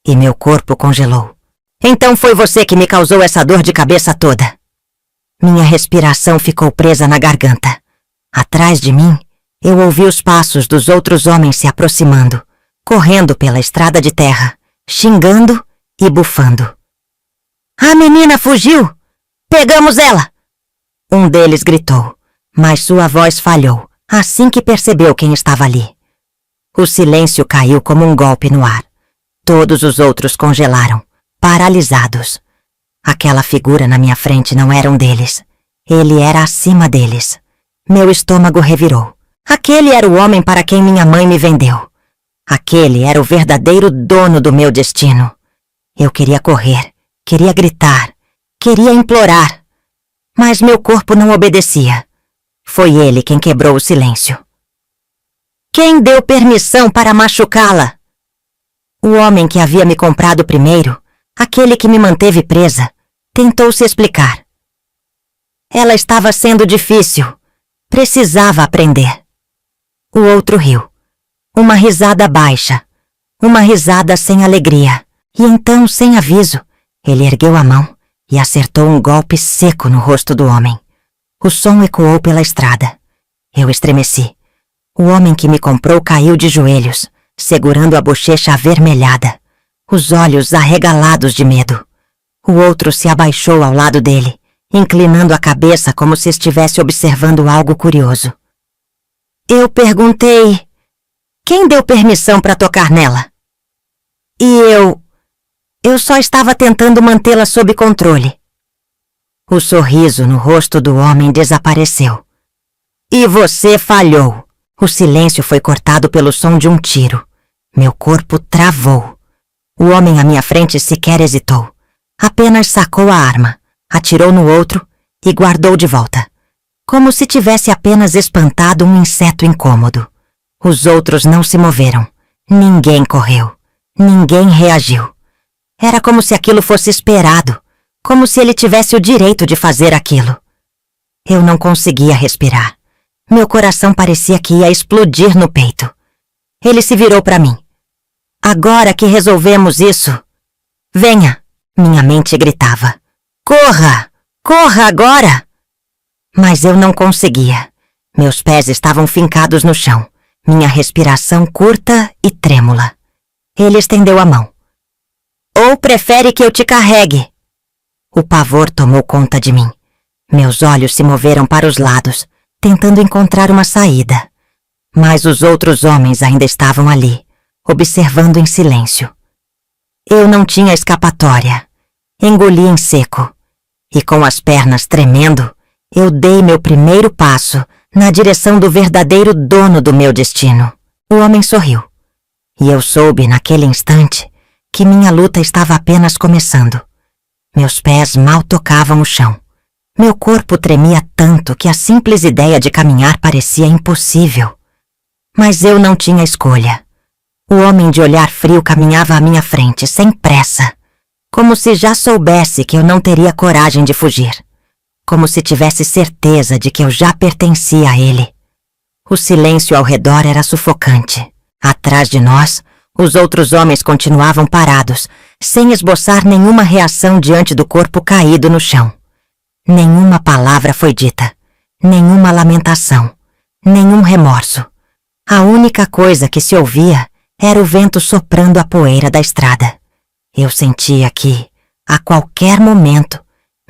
e meu corpo congelou. Então foi você que me causou essa dor de cabeça toda. Minha respiração ficou presa na garganta. Atrás de mim, eu ouvi os passos dos outros homens se aproximando, correndo pela estrada de terra, xingando e bufando. A menina fugiu! Pegamos ela! Um deles gritou, mas sua voz falhou assim que percebeu quem estava ali. O silêncio caiu como um golpe no ar. Todos os outros congelaram, paralisados. Aquela figura na minha frente não era um deles. Ele era acima deles. Meu estômago revirou. Aquele era o homem para quem minha mãe me vendeu. Aquele era o verdadeiro dono do meu destino. Eu queria correr, queria gritar, queria implorar. Mas meu corpo não obedecia. Foi ele quem quebrou o silêncio. Quem deu permissão para machucá-la? O homem que havia me comprado primeiro, aquele que me manteve presa, tentou se explicar. Ela estava sendo difícil. Precisava aprender. O outro riu. Uma risada baixa. Uma risada sem alegria. E então, sem aviso, ele ergueu a mão e acertou um golpe seco no rosto do homem. O som ecoou pela estrada. Eu estremeci. O homem que me comprou caiu de joelhos, segurando a bochecha avermelhada, os olhos arregalados de medo. O outro se abaixou ao lado dele, inclinando a cabeça como se estivesse observando algo curioso. Eu perguntei, quem deu permissão para tocar nela? E eu só estava tentando mantê-la sob controle. O sorriso no rosto do homem desapareceu. E você falhou. O silêncio foi cortado pelo som de um tiro. Meu corpo travou. O homem à minha frente sequer hesitou. Apenas sacou a arma, atirou no outro e guardou de volta. Como se tivesse apenas espantado um inseto incômodo. Os outros não se moveram. Ninguém correu. Ninguém reagiu. Era como se aquilo fosse esperado. Como se ele tivesse o direito de fazer aquilo. Eu não conseguia respirar. Meu coração parecia que ia explodir no peito. Ele se virou para mim. Agora que resolvemos isso, venha, minha mente gritava. Corra! Corra agora! Mas eu não conseguia. Meus pés estavam fincados no chão, minha respiração curta e trêmula. Ele estendeu a mão. Ou prefere que eu te carregue? O pavor tomou conta de mim. Meus olhos se moveram para os lados, tentando encontrar uma saída. Mas os outros homens ainda estavam ali, observando em silêncio. Eu não tinha escapatória. Engoli em seco. E com as pernas tremendo, eu dei meu primeiro passo na direção do verdadeiro dono do meu destino. O homem sorriu. E eu soube, naquele instante, que minha luta estava apenas começando. Meus pés mal tocavam o chão. Meu corpo tremia tanto que a simples ideia de caminhar parecia impossível. Mas eu não tinha escolha. O homem de olhar frio caminhava à minha frente, sem pressa, como se já soubesse que eu não teria coragem de fugir, como se tivesse certeza de que eu já pertencia a ele. O silêncio ao redor era sufocante. Atrás de nós, os outros homens continuavam parados, sem esboçar nenhuma reação diante do corpo caído no chão. Nenhuma palavra foi dita, nenhuma lamentação, nenhum remorso. A única coisa que se ouvia era o vento soprando a poeira da estrada. Eu sentia que, a qualquer momento,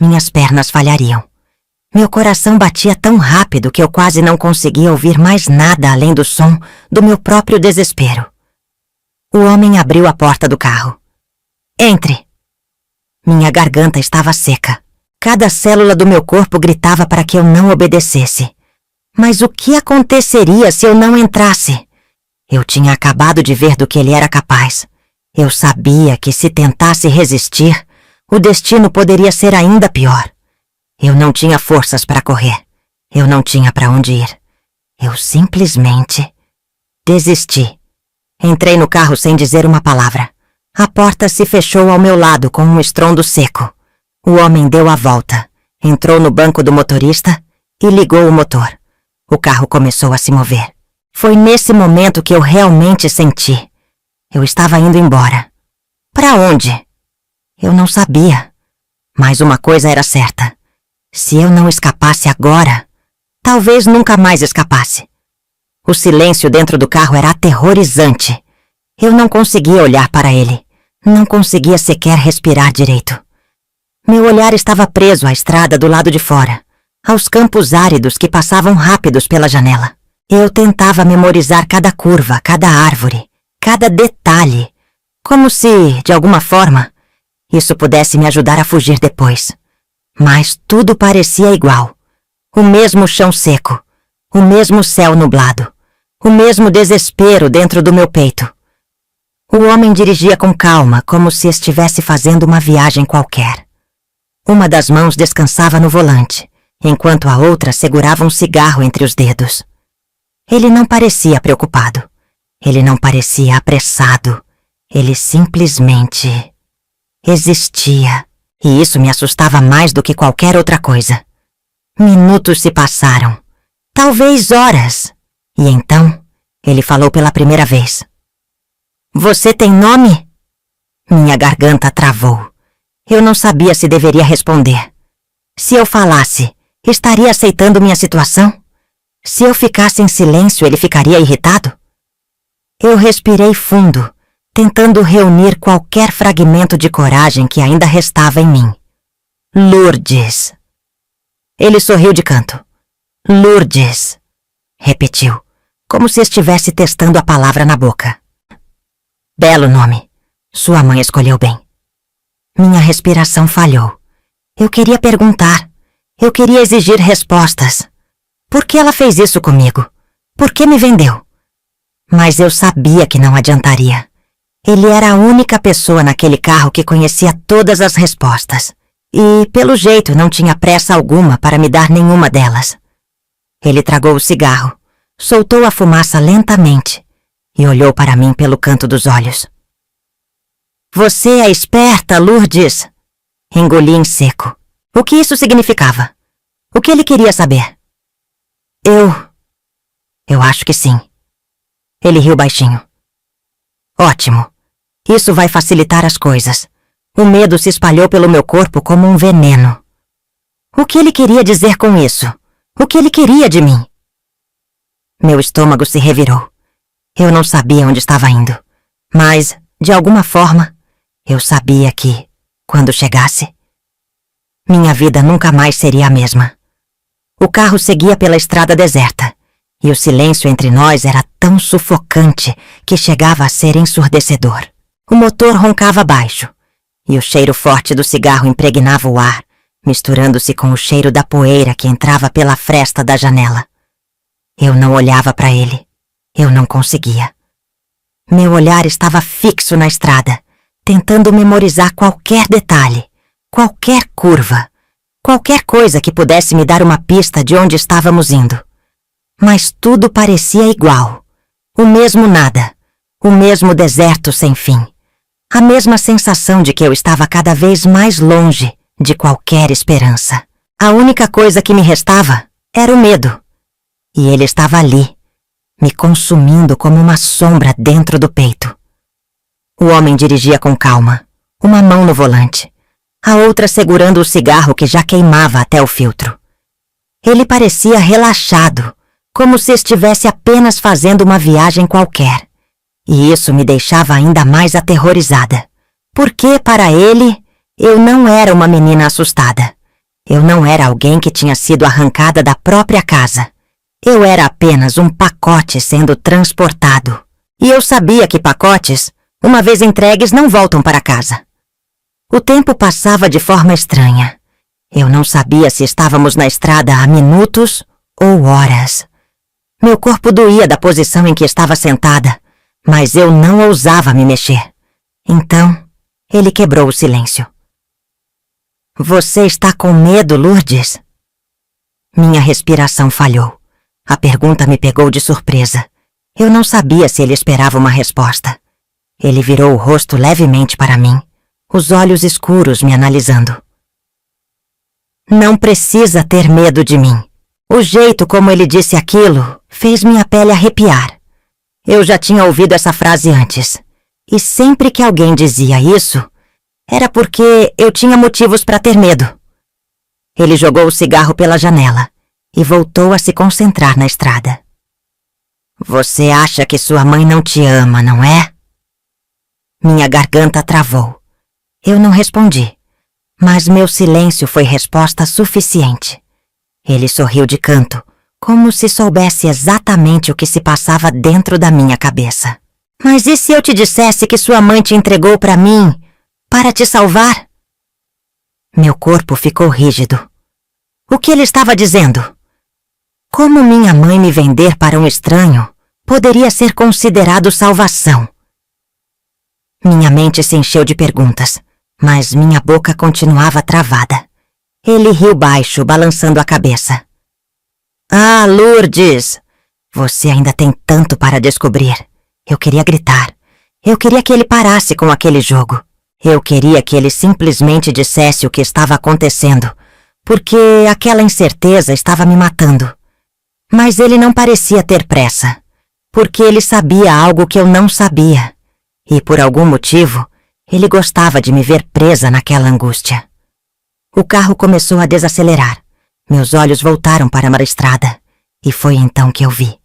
minhas pernas falhariam. Meu coração batia tão rápido que eu quase não conseguia ouvir mais nada além do som do meu próprio desespero. O homem abriu a porta do carro. Entre! Minha garganta estava seca. Cada célula do meu corpo gritava para que eu não obedecesse. Mas o que aconteceria se eu não entrasse? Eu tinha acabado de ver do que ele era capaz. Eu sabia que se tentasse resistir, o destino poderia ser ainda pior. Eu não tinha forças para correr. Eu não tinha para onde ir. Eu simplesmente desisti. Entrei no carro sem dizer uma palavra. A porta se fechou ao meu lado com um estrondo seco. O homem deu a volta, entrou no banco do motorista e ligou o motor. O carro começou a se mover. Foi nesse momento que eu realmente senti. Eu estava indo embora. Para onde? Eu não sabia. Mas uma coisa era certa. Se eu não escapasse agora, talvez nunca mais escapasse. O silêncio dentro do carro era aterrorizante. Eu não conseguia olhar para ele. Não conseguia sequer respirar direito. Meu olhar estava preso à estrada do lado de fora, aos campos áridos que passavam rápidos pela janela. Eu tentava memorizar cada curva, cada árvore, cada detalhe, como se, de alguma forma, isso pudesse me ajudar a fugir depois. Mas tudo parecia igual. O mesmo chão seco, o mesmo céu nublado, o mesmo desespero dentro do meu peito. O homem dirigia com calma, como se estivesse fazendo uma viagem qualquer. Uma das mãos descansava no volante, enquanto a outra segurava um cigarro entre os dedos. Ele não parecia preocupado. Ele não parecia apressado. Ele simplesmente existia. E isso me assustava mais do que qualquer outra coisa. Minutos se passaram. Talvez horas. E então, ele falou pela primeira vez. Você tem nome? Minha garganta travou. Eu não sabia se deveria responder. Se eu falasse, estaria aceitando minha situação? Se eu ficasse em silêncio, ele ficaria irritado? Eu respirei fundo, tentando reunir qualquer fragmento de coragem que ainda restava em mim. Lourdes. Ele sorriu de canto. Lourdes. Repetiu, como se estivesse testando a palavra na boca. Belo nome. Sua mãe escolheu bem. Minha respiração falhou. Eu queria perguntar. Eu queria exigir respostas. Por que ela fez isso comigo? Por que me vendeu? Mas eu sabia que não adiantaria. Ele era a única pessoa naquele carro que conhecia todas as respostas. E, pelo jeito, não tinha pressa alguma para me dar nenhuma delas. Ele tragou o cigarro, soltou a fumaça lentamente e olhou para mim pelo canto dos olhos. Você é esperta, Lourdes. Engoli em seco. O que isso significava? O que ele queria saber? Eu acho que sim. Ele riu baixinho. Ótimo. Isso vai facilitar as coisas. O medo se espalhou pelo meu corpo como um veneno. O que ele queria dizer com isso? O que ele queria de mim? Meu estômago se revirou. Eu não sabia onde estava indo. Mas, de alguma forma, eu sabia que, quando chegasse, minha vida nunca mais seria a mesma. O carro seguia pela estrada deserta, e o silêncio entre nós era tão sufocante que chegava a ser ensurdecedor. O motor roncava baixo, e o cheiro forte do cigarro impregnava o ar, misturando-se com o cheiro da poeira que entrava pela fresta da janela. Eu não olhava para ele. Eu não conseguia. Meu olhar estava fixo na estrada, tentando memorizar qualquer detalhe, qualquer curva, qualquer coisa que pudesse me dar uma pista de onde estávamos indo. Mas tudo parecia igual. O mesmo nada. O mesmo deserto sem fim. A mesma sensação de que eu estava cada vez mais longe de qualquer esperança. A única coisa que me restava era o medo. E ele estava ali, me consumindo como uma sombra dentro do peito. O homem dirigia com calma, uma mão no volante, a outra segurando o cigarro que já queimava até o filtro. Ele parecia relaxado, como se estivesse apenas fazendo uma viagem qualquer. E isso me deixava ainda mais aterrorizada, porque, para ele, eu não era uma menina assustada. Eu não era alguém que tinha sido arrancada da própria casa. Eu era apenas um pacote sendo transportado. E eu sabia que pacotes, uma vez entregues, não voltam para casa. O tempo passava de forma estranha. Eu não sabia se estávamos na estrada há minutos ou horas. Meu corpo doía da posição em que estava sentada, mas eu não ousava me mexer. Então, ele quebrou o silêncio. Você está com medo, Lourdes? Minha respiração falhou. A pergunta me pegou de surpresa. Eu não sabia se ele esperava uma resposta. Ele virou o rosto levemente para mim, os olhos escuros me analisando. Não precisa ter medo de mim. O jeito como ele disse aquilo fez minha pele arrepiar. Eu já tinha ouvido essa frase antes, e sempre que alguém dizia isso, era porque eu tinha motivos para ter medo. Ele jogou o cigarro pela janela e voltou a se concentrar na estrada. Você acha que sua mãe não te ama, não é? Minha garganta travou. Eu não respondi, mas meu silêncio foi resposta suficiente. Ele sorriu de canto, como se soubesse exatamente o que se passava dentro da minha cabeça. Mas e se eu te dissesse que sua mãe te entregou para mim, para te salvar? Meu corpo ficou rígido. O que ele estava dizendo? Como minha mãe me vender para um estranho poderia ser considerado salvação? Minha mente se encheu de perguntas, mas minha boca continuava travada. Ele riu baixo, balançando a cabeça. Ah, Lourdes! Você ainda tem tanto para descobrir. Eu queria gritar. Eu queria que ele parasse com aquele jogo. Eu queria que ele simplesmente dissesse o que estava acontecendo, porque aquela incerteza estava me matando. Mas ele não parecia ter pressa, porque ele sabia algo que eu não sabia. E por algum motivo, ele gostava de me ver presa naquela angústia. O carro começou a desacelerar. Meus olhos voltaram para a estrada. E foi então que eu vi.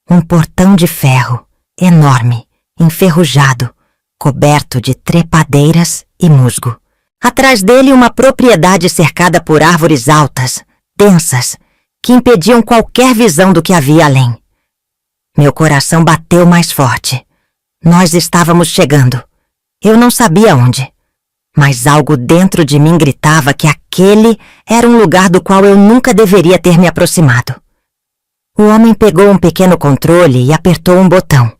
Um portão de ferro, enorme, enferrujado, coberto de trepadeiras e musgo. Atrás dele uma propriedade cercada por árvores altas, densas, que impediam qualquer visão do que havia além. Meu coração bateu mais forte. Nós estávamos chegando. Eu não sabia onde. Mas algo dentro de mim gritava que aquele era um lugar do qual eu nunca deveria ter me aproximado. O homem pegou um pequeno controle e apertou um botão.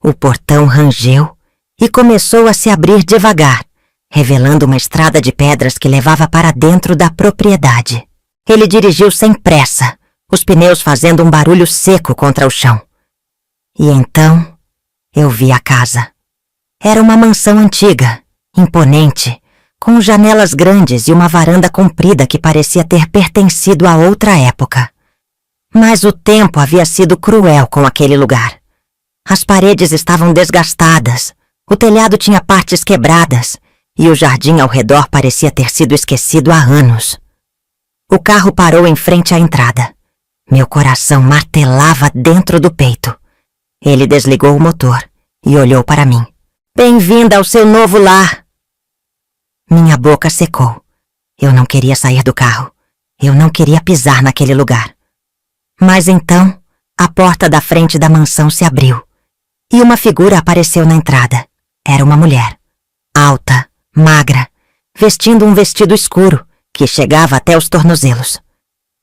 O portão rangeu e começou a se abrir devagar, revelando uma estrada de pedras que levava para dentro da propriedade. Ele dirigiu sem pressa, os pneus fazendo um barulho seco contra o chão. E então eu vi a casa. Era uma mansão antiga, imponente, com janelas grandes e uma varanda comprida que parecia ter pertencido a outra época. Mas o tempo havia sido cruel com aquele lugar. As paredes estavam desgastadas, o telhado tinha partes quebradas e o jardim ao redor parecia ter sido esquecido há anos. O carro parou em frente à entrada. Meu coração martelava dentro do peito. Ele desligou o motor e olhou para mim. Bem-vinda ao seu novo lar! Minha boca secou. Eu não queria sair do carro. Eu não queria pisar naquele lugar. Mas então, a porta da frente da mansão se abriu. E uma figura apareceu na entrada. Era uma mulher. Alta, magra, vestindo um vestido escuro que chegava até os tornozelos.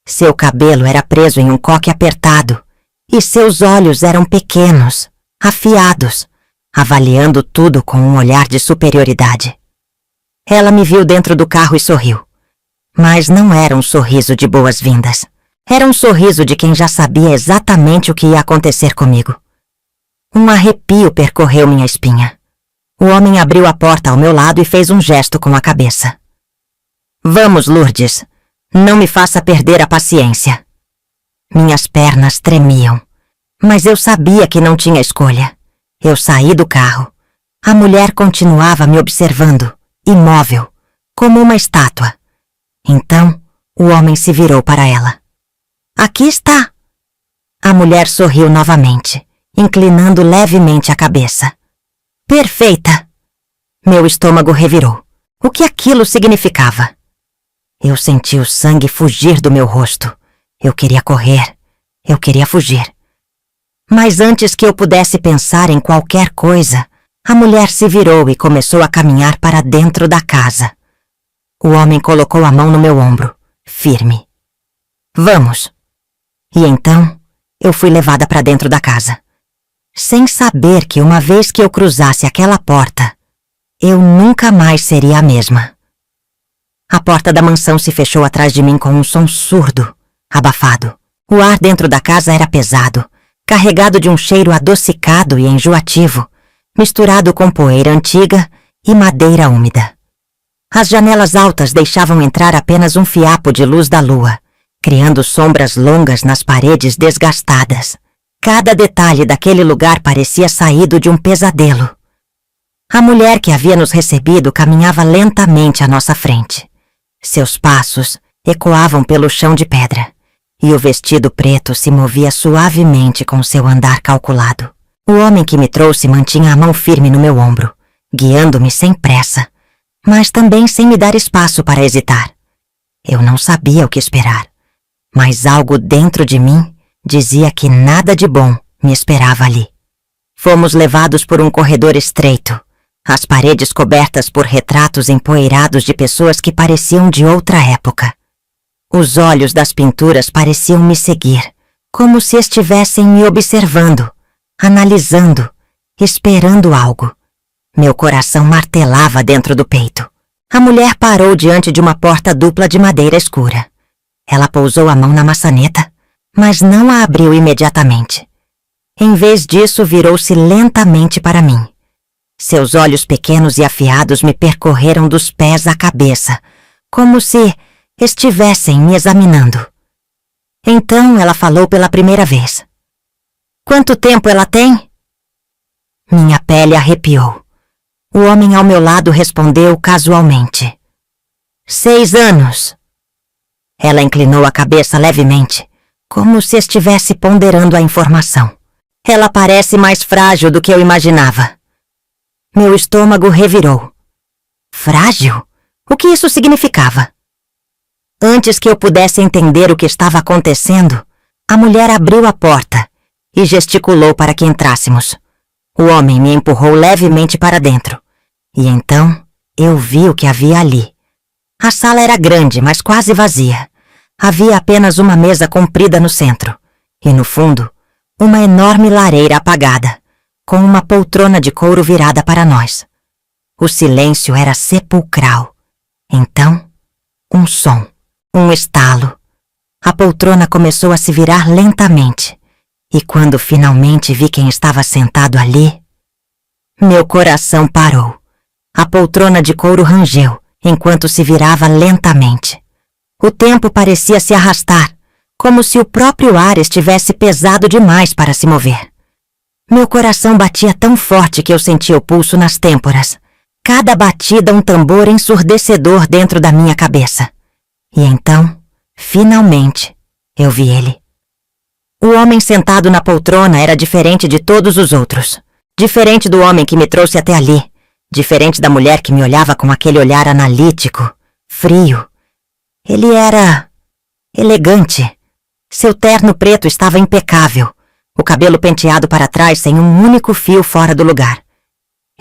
Seu cabelo era preso em um coque apertado e seus olhos eram pequenos, afiados, avaliando tudo com um olhar de superioridade. Ela me viu dentro do carro e sorriu. Mas não era um sorriso de boas-vindas. Era um sorriso de quem já sabia exatamente o que ia acontecer comigo. Um arrepio percorreu minha espinha. O homem abriu a porta ao meu lado e fez um gesto com a cabeça. Vamos, Lourdes. Não me faça perder a paciência. Minhas pernas tremiam, mas eu sabia que não tinha escolha. Eu saí do carro. A mulher continuava me observando, imóvel, como uma estátua. Então, o homem se virou para ela. Aqui está. A mulher sorriu novamente, inclinando levemente a cabeça. Perfeita! Meu estômago revirou. O que aquilo significava? Eu senti o sangue fugir do meu rosto. Eu queria correr. Eu queria fugir. Mas antes que eu pudesse pensar em qualquer coisa, a mulher se virou e começou a caminhar para dentro da casa. O homem colocou a mão no meu ombro, firme. Vamos. E então, eu fui levada para dentro da casa, sem saber que uma vez que eu cruzasse aquela porta, eu nunca mais seria a mesma. A porta da mansão se fechou atrás de mim com um som surdo, abafado. O ar dentro da casa era pesado, carregado de um cheiro adocicado e enjoativo, misturado com poeira antiga e madeira úmida. As janelas altas deixavam entrar apenas um fiapo de luz da lua, criando sombras longas nas paredes desgastadas. Cada detalhe daquele lugar parecia saído de um pesadelo. A mulher que havia nos recebido caminhava lentamente à nossa frente. Seus passos ecoavam pelo chão de pedra, e o vestido preto se movia suavemente com seu andar calculado. O homem que me trouxe mantinha a mão firme no meu ombro, guiando-me sem pressa, mas também sem me dar espaço para hesitar. Eu não sabia o que esperar, mas algo dentro de mim dizia que nada de bom me esperava ali. Fomos levados por um corredor estreito, as paredes cobertas por retratos empoeirados de pessoas que pareciam de outra época. Os olhos das pinturas pareciam me seguir, como se estivessem me observando, analisando, esperando algo. Meu coração martelava dentro do peito. A mulher parou diante de uma porta dupla de madeira escura. Ela pousou a mão na maçaneta, mas não a abriu imediatamente. Em vez disso, virou-se lentamente para mim. Seus olhos pequenos e afiados me percorreram dos pés à cabeça, como se estivessem me examinando. Então ela falou pela primeira vez. Quanto tempo ela tem? Minha pele arrepiou. O homem ao meu lado respondeu casualmente. 6 anos. Ela inclinou a cabeça levemente, como se estivesse ponderando a informação. Ela parece mais frágil do que eu imaginava. Meu estômago revirou. Frágil? O que isso significava? Antes que eu pudesse entender o que estava acontecendo, a mulher abriu a porta e gesticulou para que entrássemos. O homem me empurrou levemente para dentro. E então eu vi o que havia ali. A sala era grande, mas quase vazia. Havia apenas uma mesa comprida no centro. E no fundo, uma enorme lareira apagada, com uma poltrona de couro virada para nós. O silêncio era sepulcral. Então, um som, um estalo. A poltrona começou a se virar lentamente. E quando finalmente vi quem estava sentado ali, meu coração parou. A poltrona de couro rangeu, enquanto se virava lentamente. O tempo parecia se arrastar, como se o próprio ar estivesse pesado demais para se mover. Meu coração batia tão forte que eu sentia o pulso nas têmporas. Cada batida um tambor ensurdecedor dentro da minha cabeça. E então, finalmente, eu vi ele. O homem sentado na poltrona era diferente de todos os outros. Diferente do homem que me trouxe até ali. Diferente da mulher que me olhava com aquele olhar analítico, frio. Ele era elegante. Seu terno preto estava impecável, o cabelo penteado para trás sem um único fio fora do lugar.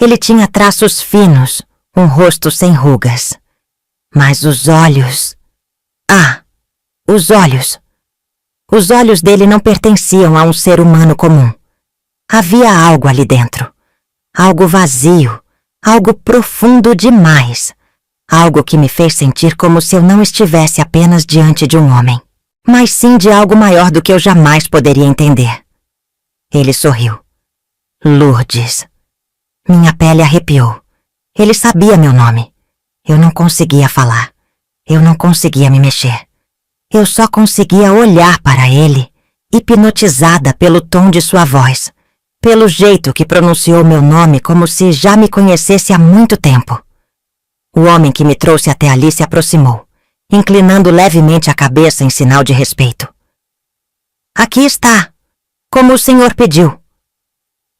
Ele tinha traços finos, um rosto sem rugas. Mas os olhos... os olhos. Os olhos dele não pertenciam a um ser humano comum. Havia algo ali dentro. Algo vazio. Algo profundo demais. Algo que me fez sentir como se eu não estivesse apenas diante de um homem, mas sim de algo maior do que eu jamais poderia entender. Ele sorriu. Lourdes. Minha pele arrepiou. Ele sabia meu nome. Eu não conseguia falar. Eu não conseguia me mexer. Eu só conseguia olhar para ele, hipnotizada pelo tom de sua voz, pelo jeito que pronunciou meu nome como se já me conhecesse há muito tempo. O homem que me trouxe até ali se aproximou, inclinando levemente a cabeça em sinal de respeito. Aqui está, como o senhor pediu.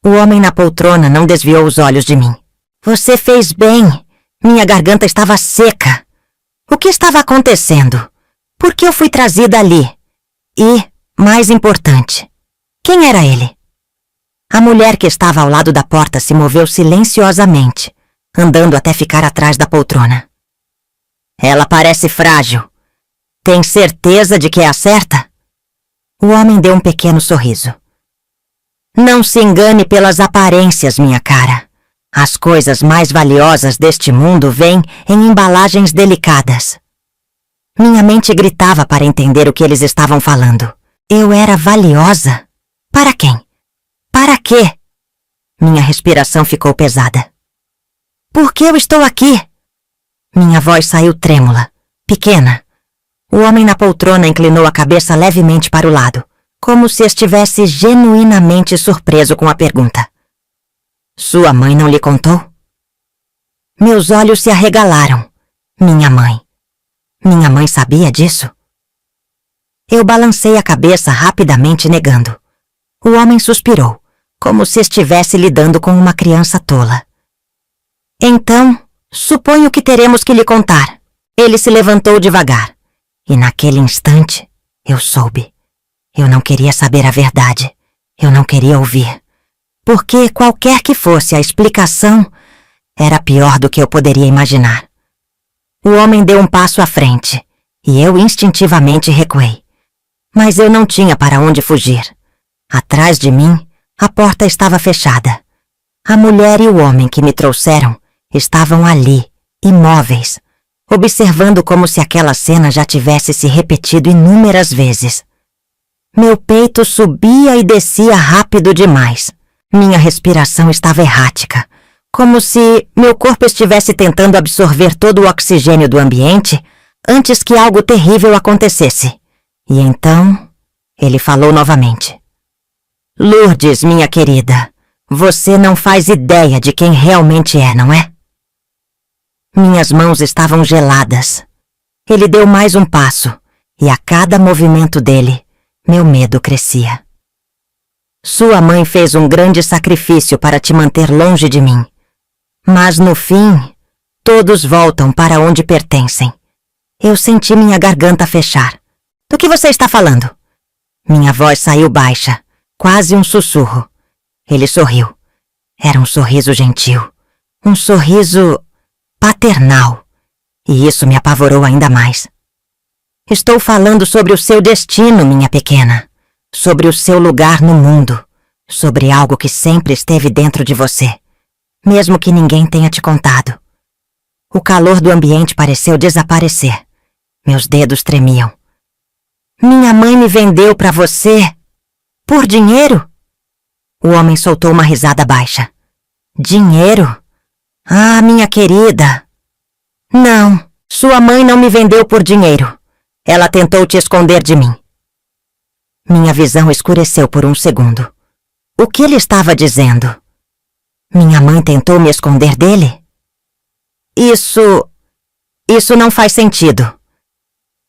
O homem na poltrona não desviou os olhos de mim. Você fez bem. Minha garganta estava seca. O que estava acontecendo? Por que eu fui trazida ali? E, mais importante, quem era ele? A mulher que estava ao lado da porta se moveu silenciosamente, andando até ficar atrás da poltrona. Ela parece frágil. Tem certeza de que é a certa? O homem deu um pequeno sorriso. Não se engane pelas aparências, minha cara. As coisas mais valiosas deste mundo vêm em embalagens delicadas. Minha mente gritava para entender o que eles estavam falando. Eu era valiosa? Para quem? Para quê? Minha respiração ficou pesada. Por que eu estou aqui? Minha voz saiu trêmula, pequena. O homem na poltrona inclinou a cabeça levemente para o lado, como se estivesse genuinamente surpreso com a pergunta. Sua mãe não lhe contou? Meus olhos se arregalaram. Minha mãe. Minha mãe sabia disso? Eu balancei a cabeça rapidamente negando. O homem suspirou, como se estivesse lidando com uma criança tola. Então, suponho que teremos que lhe contar. Ele se levantou devagar. E naquele instante, eu soube. Eu não queria saber a verdade. Eu não queria ouvir. Porque qualquer que fosse a explicação, era pior do que eu poderia imaginar. O homem deu um passo à frente, e eu instintivamente recuei. Mas eu não tinha para onde fugir. Atrás de mim, a porta estava fechada. A mulher e o homem que me trouxeram estavam ali, imóveis, observando como se aquela cena já tivesse se repetido inúmeras vezes. Meu peito subia e descia rápido demais. Minha respiração estava errática, como se meu corpo estivesse tentando absorver todo o oxigênio do ambiente antes que algo terrível acontecesse. E então, ele falou novamente. Lourdes, minha querida, você não faz ideia de quem realmente é, não é? Minhas mãos estavam geladas. Ele deu mais um passo, e a cada movimento dele, meu medo crescia. Sua mãe fez um grande sacrifício para te manter longe de mim. Mas no fim, todos voltam para onde pertencem. Eu senti minha garganta fechar. Do que você está falando? Minha voz saiu baixa, quase um sussurro. Ele sorriu. Era um sorriso gentil. Um sorriso paternal. E isso me apavorou ainda mais. Estou falando sobre o seu destino, minha pequena. Sobre o seu lugar no mundo. Sobre algo que sempre esteve dentro de você. Mesmo que ninguém tenha te contado. O calor do ambiente pareceu desaparecer. Meus dedos tremiam. Minha mãe me vendeu para você. Por dinheiro? O homem soltou uma risada baixa. Dinheiro? Ah, minha querida. Não, sua mãe não me vendeu por dinheiro. Ela tentou te esconder de mim. Minha visão escureceu por um segundo. O que ele estava dizendo? Minha mãe tentou me esconder dele? Isso não faz sentido.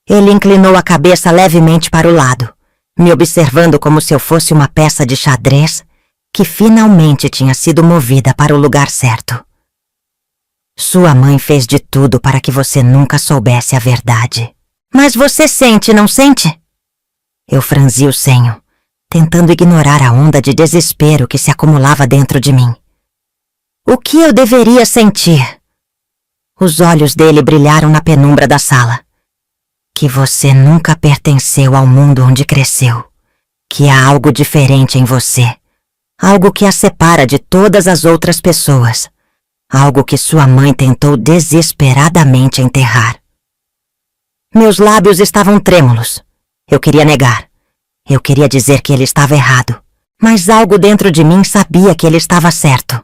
Ele inclinou a cabeça levemente para o lado, me observando como se eu fosse uma peça de xadrez que finalmente tinha sido movida para o lugar certo. Sua mãe fez de tudo para que você nunca soubesse a verdade. Mas você sente, não sente? Eu franzi o senho, tentando ignorar a onda de desespero que se acumulava dentro de mim. O que eu deveria sentir? Os olhos dele brilharam na penumbra da sala. Que você nunca pertenceu ao mundo onde cresceu. Que há algo diferente em você. Algo que a separa de todas as outras pessoas. Algo que sua mãe tentou desesperadamente enterrar. Meus lábios estavam trêmulos. Eu queria negar. Eu queria dizer que ele estava errado. Mas algo dentro de mim sabia que ele estava certo.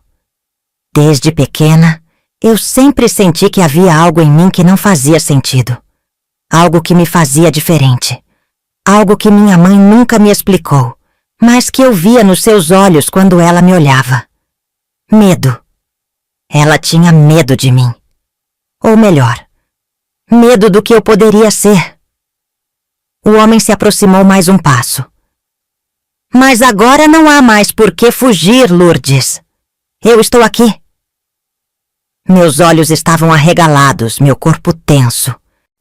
Desde pequena, eu sempre senti que havia algo em mim que não fazia sentido. Algo que me fazia diferente. Algo que minha mãe nunca me explicou, mas que eu via nos seus olhos quando ela me olhava. Medo. Ela tinha medo de mim. Ou melhor, medo do que eu poderia ser. O homem se aproximou mais um passo. Mas agora não há mais por que fugir, Lourdes. Eu estou aqui. Meus olhos estavam arregalados, meu corpo tenso.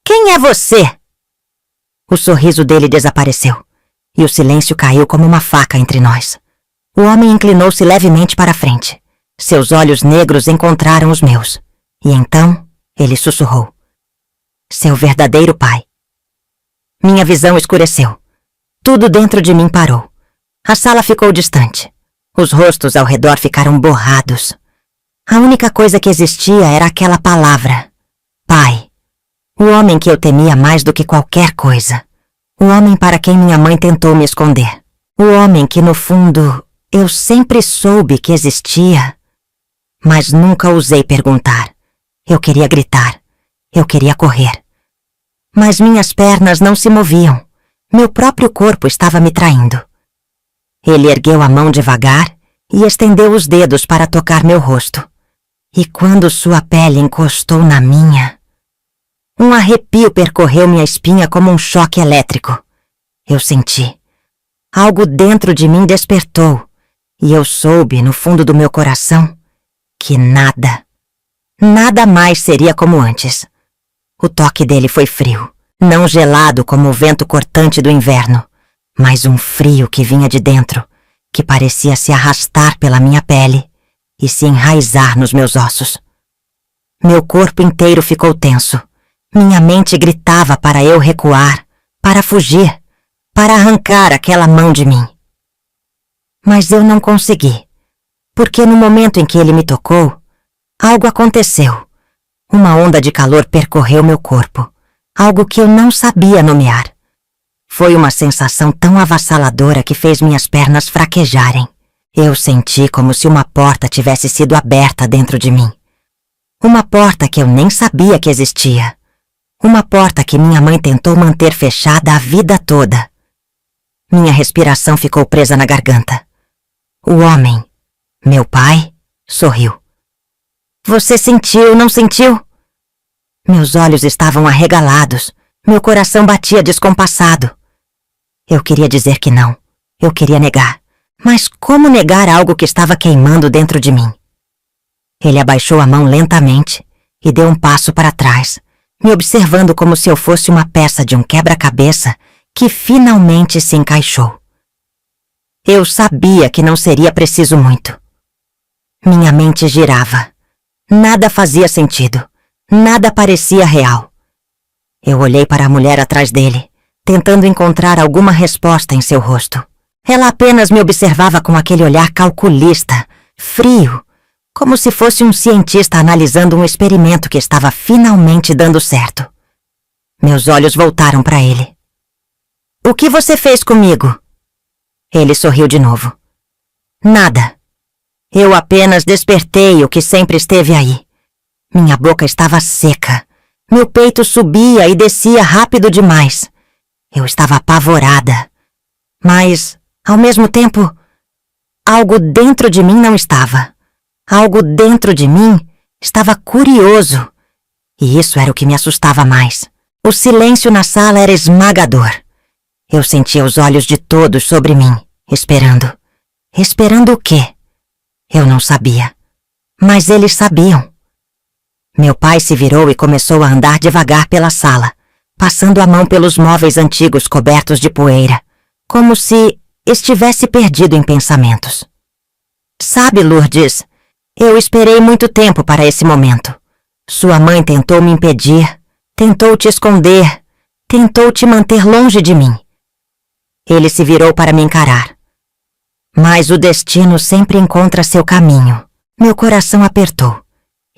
Quem é você? O sorriso dele desapareceu, e o silêncio caiu como uma faca entre nós. O homem inclinou-se levemente para a frente. Seus olhos negros encontraram os meus. E então, ele sussurrou. Seu verdadeiro pai. Minha visão escureceu. Tudo dentro de mim parou. A sala ficou distante. Os rostos ao redor ficaram borrados. A única coisa que existia era aquela palavra: Pai. O homem que eu temia mais do que qualquer coisa. O homem para quem minha mãe tentou me esconder. O homem que, no fundo, eu sempre soube que existia, mas nunca ousei perguntar. Eu queria gritar. Eu queria correr. Mas minhas pernas não se moviam. Meu próprio corpo estava me traindo. Ele ergueu a mão devagar e estendeu os dedos para tocar meu rosto. E quando sua pele encostou na minha, um arrepio percorreu minha espinha como um choque elétrico. Eu senti. Algo dentro de mim despertou, e eu soube, no fundo do meu coração, que nada mais seria como antes. O toque dele foi frio, não gelado como o vento cortante do inverno, mas um frio que vinha de dentro, que parecia se arrastar pela minha pele e se enraizar nos meus ossos. Meu corpo inteiro ficou tenso. Minha mente gritava para eu recuar, para fugir, para arrancar aquela mão de mim. Mas eu não consegui, porque no momento em que ele me tocou, algo aconteceu. Uma onda de calor percorreu meu corpo, algo que eu não sabia nomear. Foi uma sensação tão avassaladora que fez minhas pernas fraquejarem. Eu senti como se uma porta tivesse sido aberta dentro de mim. Uma porta que eu nem sabia que existia. Uma porta que minha mãe tentou manter fechada a vida toda. Minha respiração ficou presa na garganta. O homem, meu pai, sorriu. Você sentiu, não sentiu? Meus olhos estavam arregalados. Meu coração batia descompassado. Eu queria dizer que não. Eu queria negar. Mas como negar algo que estava queimando dentro de mim? Ele abaixou a mão lentamente e deu um passo para trás, me observando como se eu fosse uma peça de um quebra-cabeça que finalmente se encaixou. Eu sabia que não seria preciso muito. Minha mente girava. Nada fazia sentido. Nada parecia real. Eu olhei para a mulher atrás dele, tentando encontrar alguma resposta em seu rosto. Ela apenas me observava com aquele olhar calculista, frio, como se fosse um cientista analisando um experimento que estava finalmente dando certo. Meus olhos voltaram para ele. O que você fez comigo? Ele sorriu de novo. Nada. Eu apenas despertei o que sempre esteve aí. Minha boca estava seca. Meu peito subia e descia rápido demais. Eu estava apavorada. Mas, ao mesmo tempo, algo dentro de mim não estava. Algo dentro de mim estava curioso. E isso era o que me assustava mais. O silêncio na sala era esmagador. Eu sentia os olhos de todos sobre mim, esperando. Esperando o quê? Eu não sabia. Mas eles sabiam. Meu pai se virou e começou a andar devagar pela sala, passando a mão pelos móveis antigos cobertos de poeira, como se estivesse perdido em pensamentos. Sabe, Lourdes, eu esperei muito tempo para esse momento. Sua mãe tentou me impedir, tentou te esconder, tentou te manter longe de mim. Ele se virou para me encarar. Mas o destino sempre encontra seu caminho. Meu coração apertou.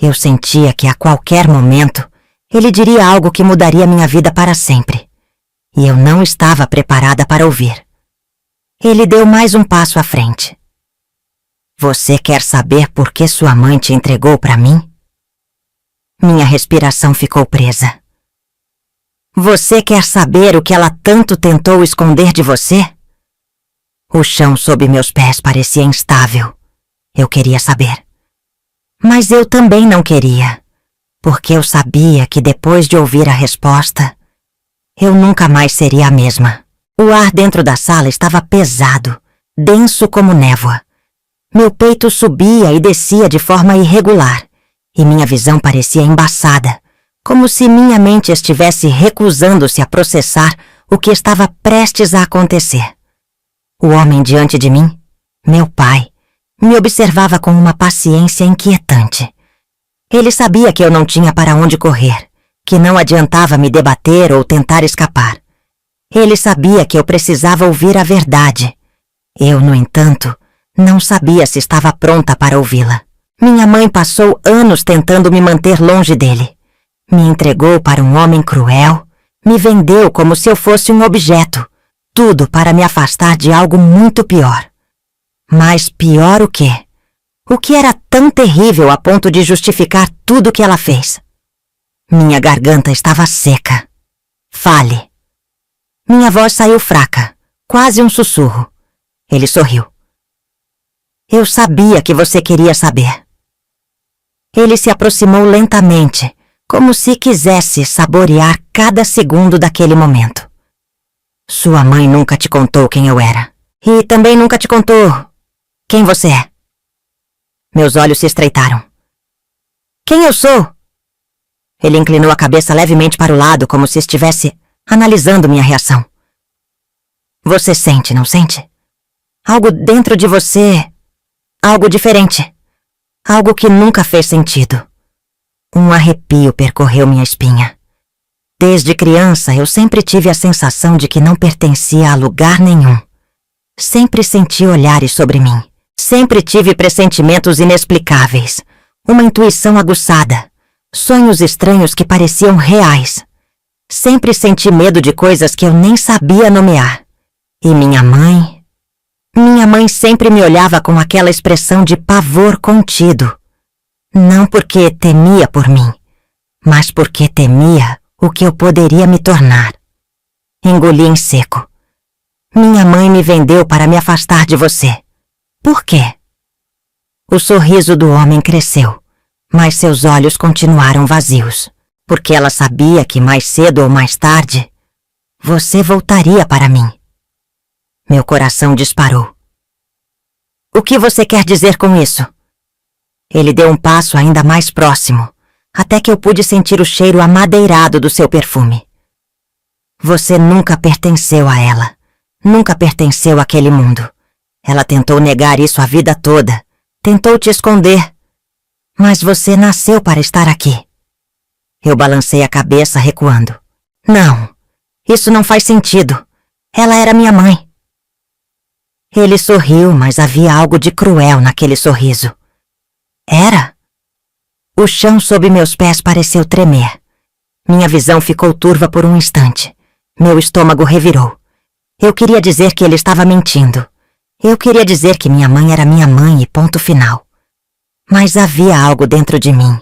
Eu sentia que a qualquer momento ele diria algo que mudaria minha vida para sempre. E eu não estava preparada para ouvir. Ele deu mais um passo à frente. Você quer saber por que sua mãe te entregou para mim? Minha respiração ficou presa. Você quer saber o que ela tanto tentou esconder de você? O chão sob meus pés parecia instável. Eu queria saber. Mas eu também não queria, porque eu sabia que depois de ouvir a resposta, eu nunca mais seria a mesma. O ar dentro da sala estava pesado, denso como névoa. Meu peito subia e descia de forma irregular, e minha visão parecia embaçada, como se minha mente estivesse recusando-se a processar o que estava prestes a acontecer. O homem diante de mim, meu pai, me observava com uma paciência inquietante. Ele sabia que eu não tinha para onde correr, que não adiantava me debater ou tentar escapar. Ele sabia que eu precisava ouvir a verdade. Eu, no entanto, não sabia se estava pronta para ouvi-la. Minha mãe passou anos tentando me manter longe dele. Me entregou para um homem cruel, me vendeu como se eu fosse um objeto, tudo para me afastar de algo muito pior. Mas pior o quê? O que era tão terrível a ponto de justificar tudo o que ela fez? Minha garganta estava seca. Fale. Minha voz saiu fraca, quase um sussurro. Ele sorriu. Eu sabia que você queria saber. Ele se aproximou lentamente, como se quisesse saborear cada segundo daquele momento. Sua mãe nunca te contou quem eu era. E também nunca te contou quem você é. Meus olhos se estreitaram. Quem eu sou? Ele inclinou a cabeça levemente para o lado, como se estivesse analisando minha reação. Você sente, não sente? Algo dentro de você, algo diferente. Algo que nunca fez sentido. Um arrepio percorreu minha espinha. Desde criança, eu sempre tive a sensação de que não pertencia a lugar nenhum. Sempre senti olhares sobre mim. Sempre tive pressentimentos inexplicáveis. Uma intuição aguçada. Sonhos estranhos que pareciam reais. Sempre senti medo de coisas que eu nem sabia nomear. E minha mãe sempre me olhava com aquela expressão de pavor contido. Não porque temia por mim, mas porque temia o que eu poderia me tornar. Engoli em seco. Minha mãe me vendeu para me afastar de você. Por quê? O sorriso do homem cresceu, mas seus olhos continuaram vazios, porque ela sabia que mais cedo ou mais tarde, você voltaria para mim. Meu coração disparou. O que você quer dizer com isso? Ele deu um passo ainda mais próximo, até que eu pude sentir o cheiro amadeirado do seu perfume. Você nunca pertenceu a ela. Nunca pertenceu àquele mundo. Ela tentou negar isso a vida toda. Tentou te esconder. Mas você nasceu para estar aqui. Eu balancei a cabeça, recuando. Não, isso não faz sentido. Ela era minha mãe. Ele sorriu, mas havia algo de cruel naquele sorriso. Era? O chão sob meus pés pareceu tremer. Minha visão ficou turva por um instante. Meu estômago revirou. Eu queria dizer que ele estava mentindo. Eu queria dizer que minha mãe era minha mãe e ponto final. Mas havia algo dentro de mim.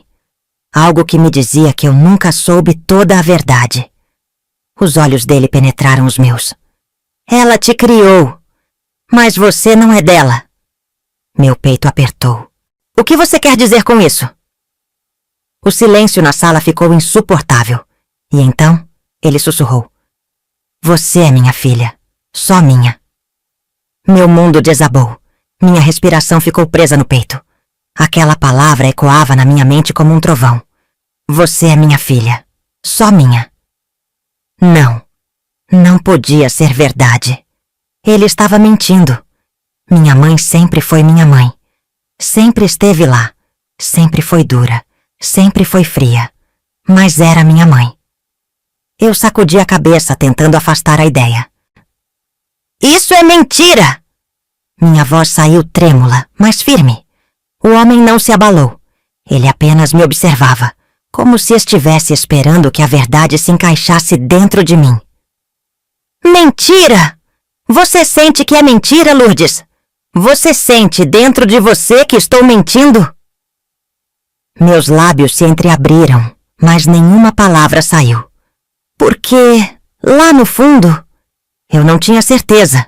Algo que me dizia que eu nunca soube toda a verdade. Os olhos dele penetraram os meus. Ela te criou. Mas você não é dela. Meu peito apertou. O que você quer dizer com isso? O silêncio na sala ficou insuportável. E então, ele sussurrou. Você é minha filha. Só minha. Meu mundo desabou. Minha respiração ficou presa no peito. Aquela palavra ecoava na minha mente como um trovão. Você é minha filha. Só minha. Não. Não podia ser verdade. Ele estava mentindo. Minha mãe sempre foi minha mãe. Sempre esteve lá. Sempre foi dura. Sempre foi fria. Mas era minha mãe. Eu sacudi a cabeça tentando afastar a ideia. Isso é mentira! Minha voz saiu trêmula, mas firme. O homem não se abalou. Ele apenas me observava, como se estivesse esperando que a verdade se encaixasse dentro de mim. Mentira! Você sente que é mentira, Lourdes? Você sente dentro de você que estou mentindo? Meus lábios se entreabriram, mas nenhuma palavra saiu. Porque, lá no fundo, eu não tinha certeza.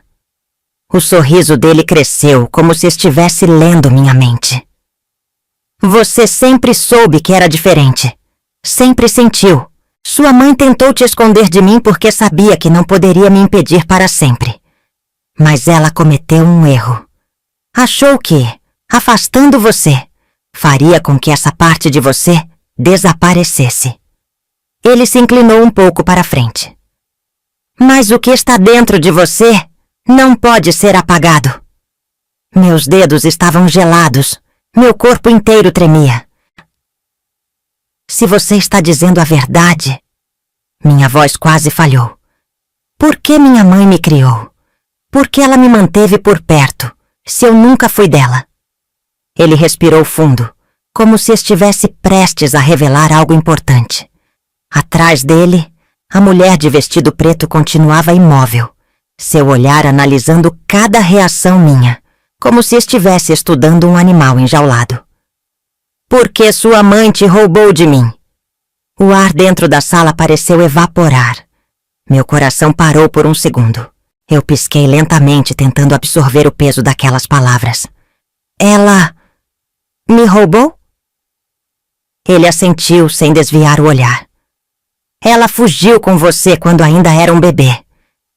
O sorriso dele cresceu, como se estivesse lendo minha mente. Você sempre soube que era diferente. Sempre sentiu. Sua mãe tentou te esconder de mim porque sabia que não poderia me impedir para sempre. Mas ela cometeu um erro. Achou que, afastando você, faria com que essa parte de você desaparecesse. Ele se inclinou um pouco para frente. Mas o que está dentro de você não pode ser apagado. Meus dedos estavam gelados, meu corpo inteiro tremia. Se você está dizendo a verdade, minha voz quase falhou. Por que minha mãe me criou? Por que ela me manteve por perto, se eu nunca fui dela? Ele respirou fundo, como se estivesse prestes a revelar algo importante. Atrás dele, a mulher de vestido preto continuava imóvel, seu olhar analisando cada reação minha, como se estivesse estudando um animal enjaulado. Por que sua mãe te roubou de mim? O ar dentro da sala pareceu evaporar. Meu coração parou por um segundo. Eu pisquei lentamente, tentando absorver o peso daquelas palavras. Ela me roubou? Ele assentiu sem desviar o olhar. Ela fugiu com você quando ainda era um bebê.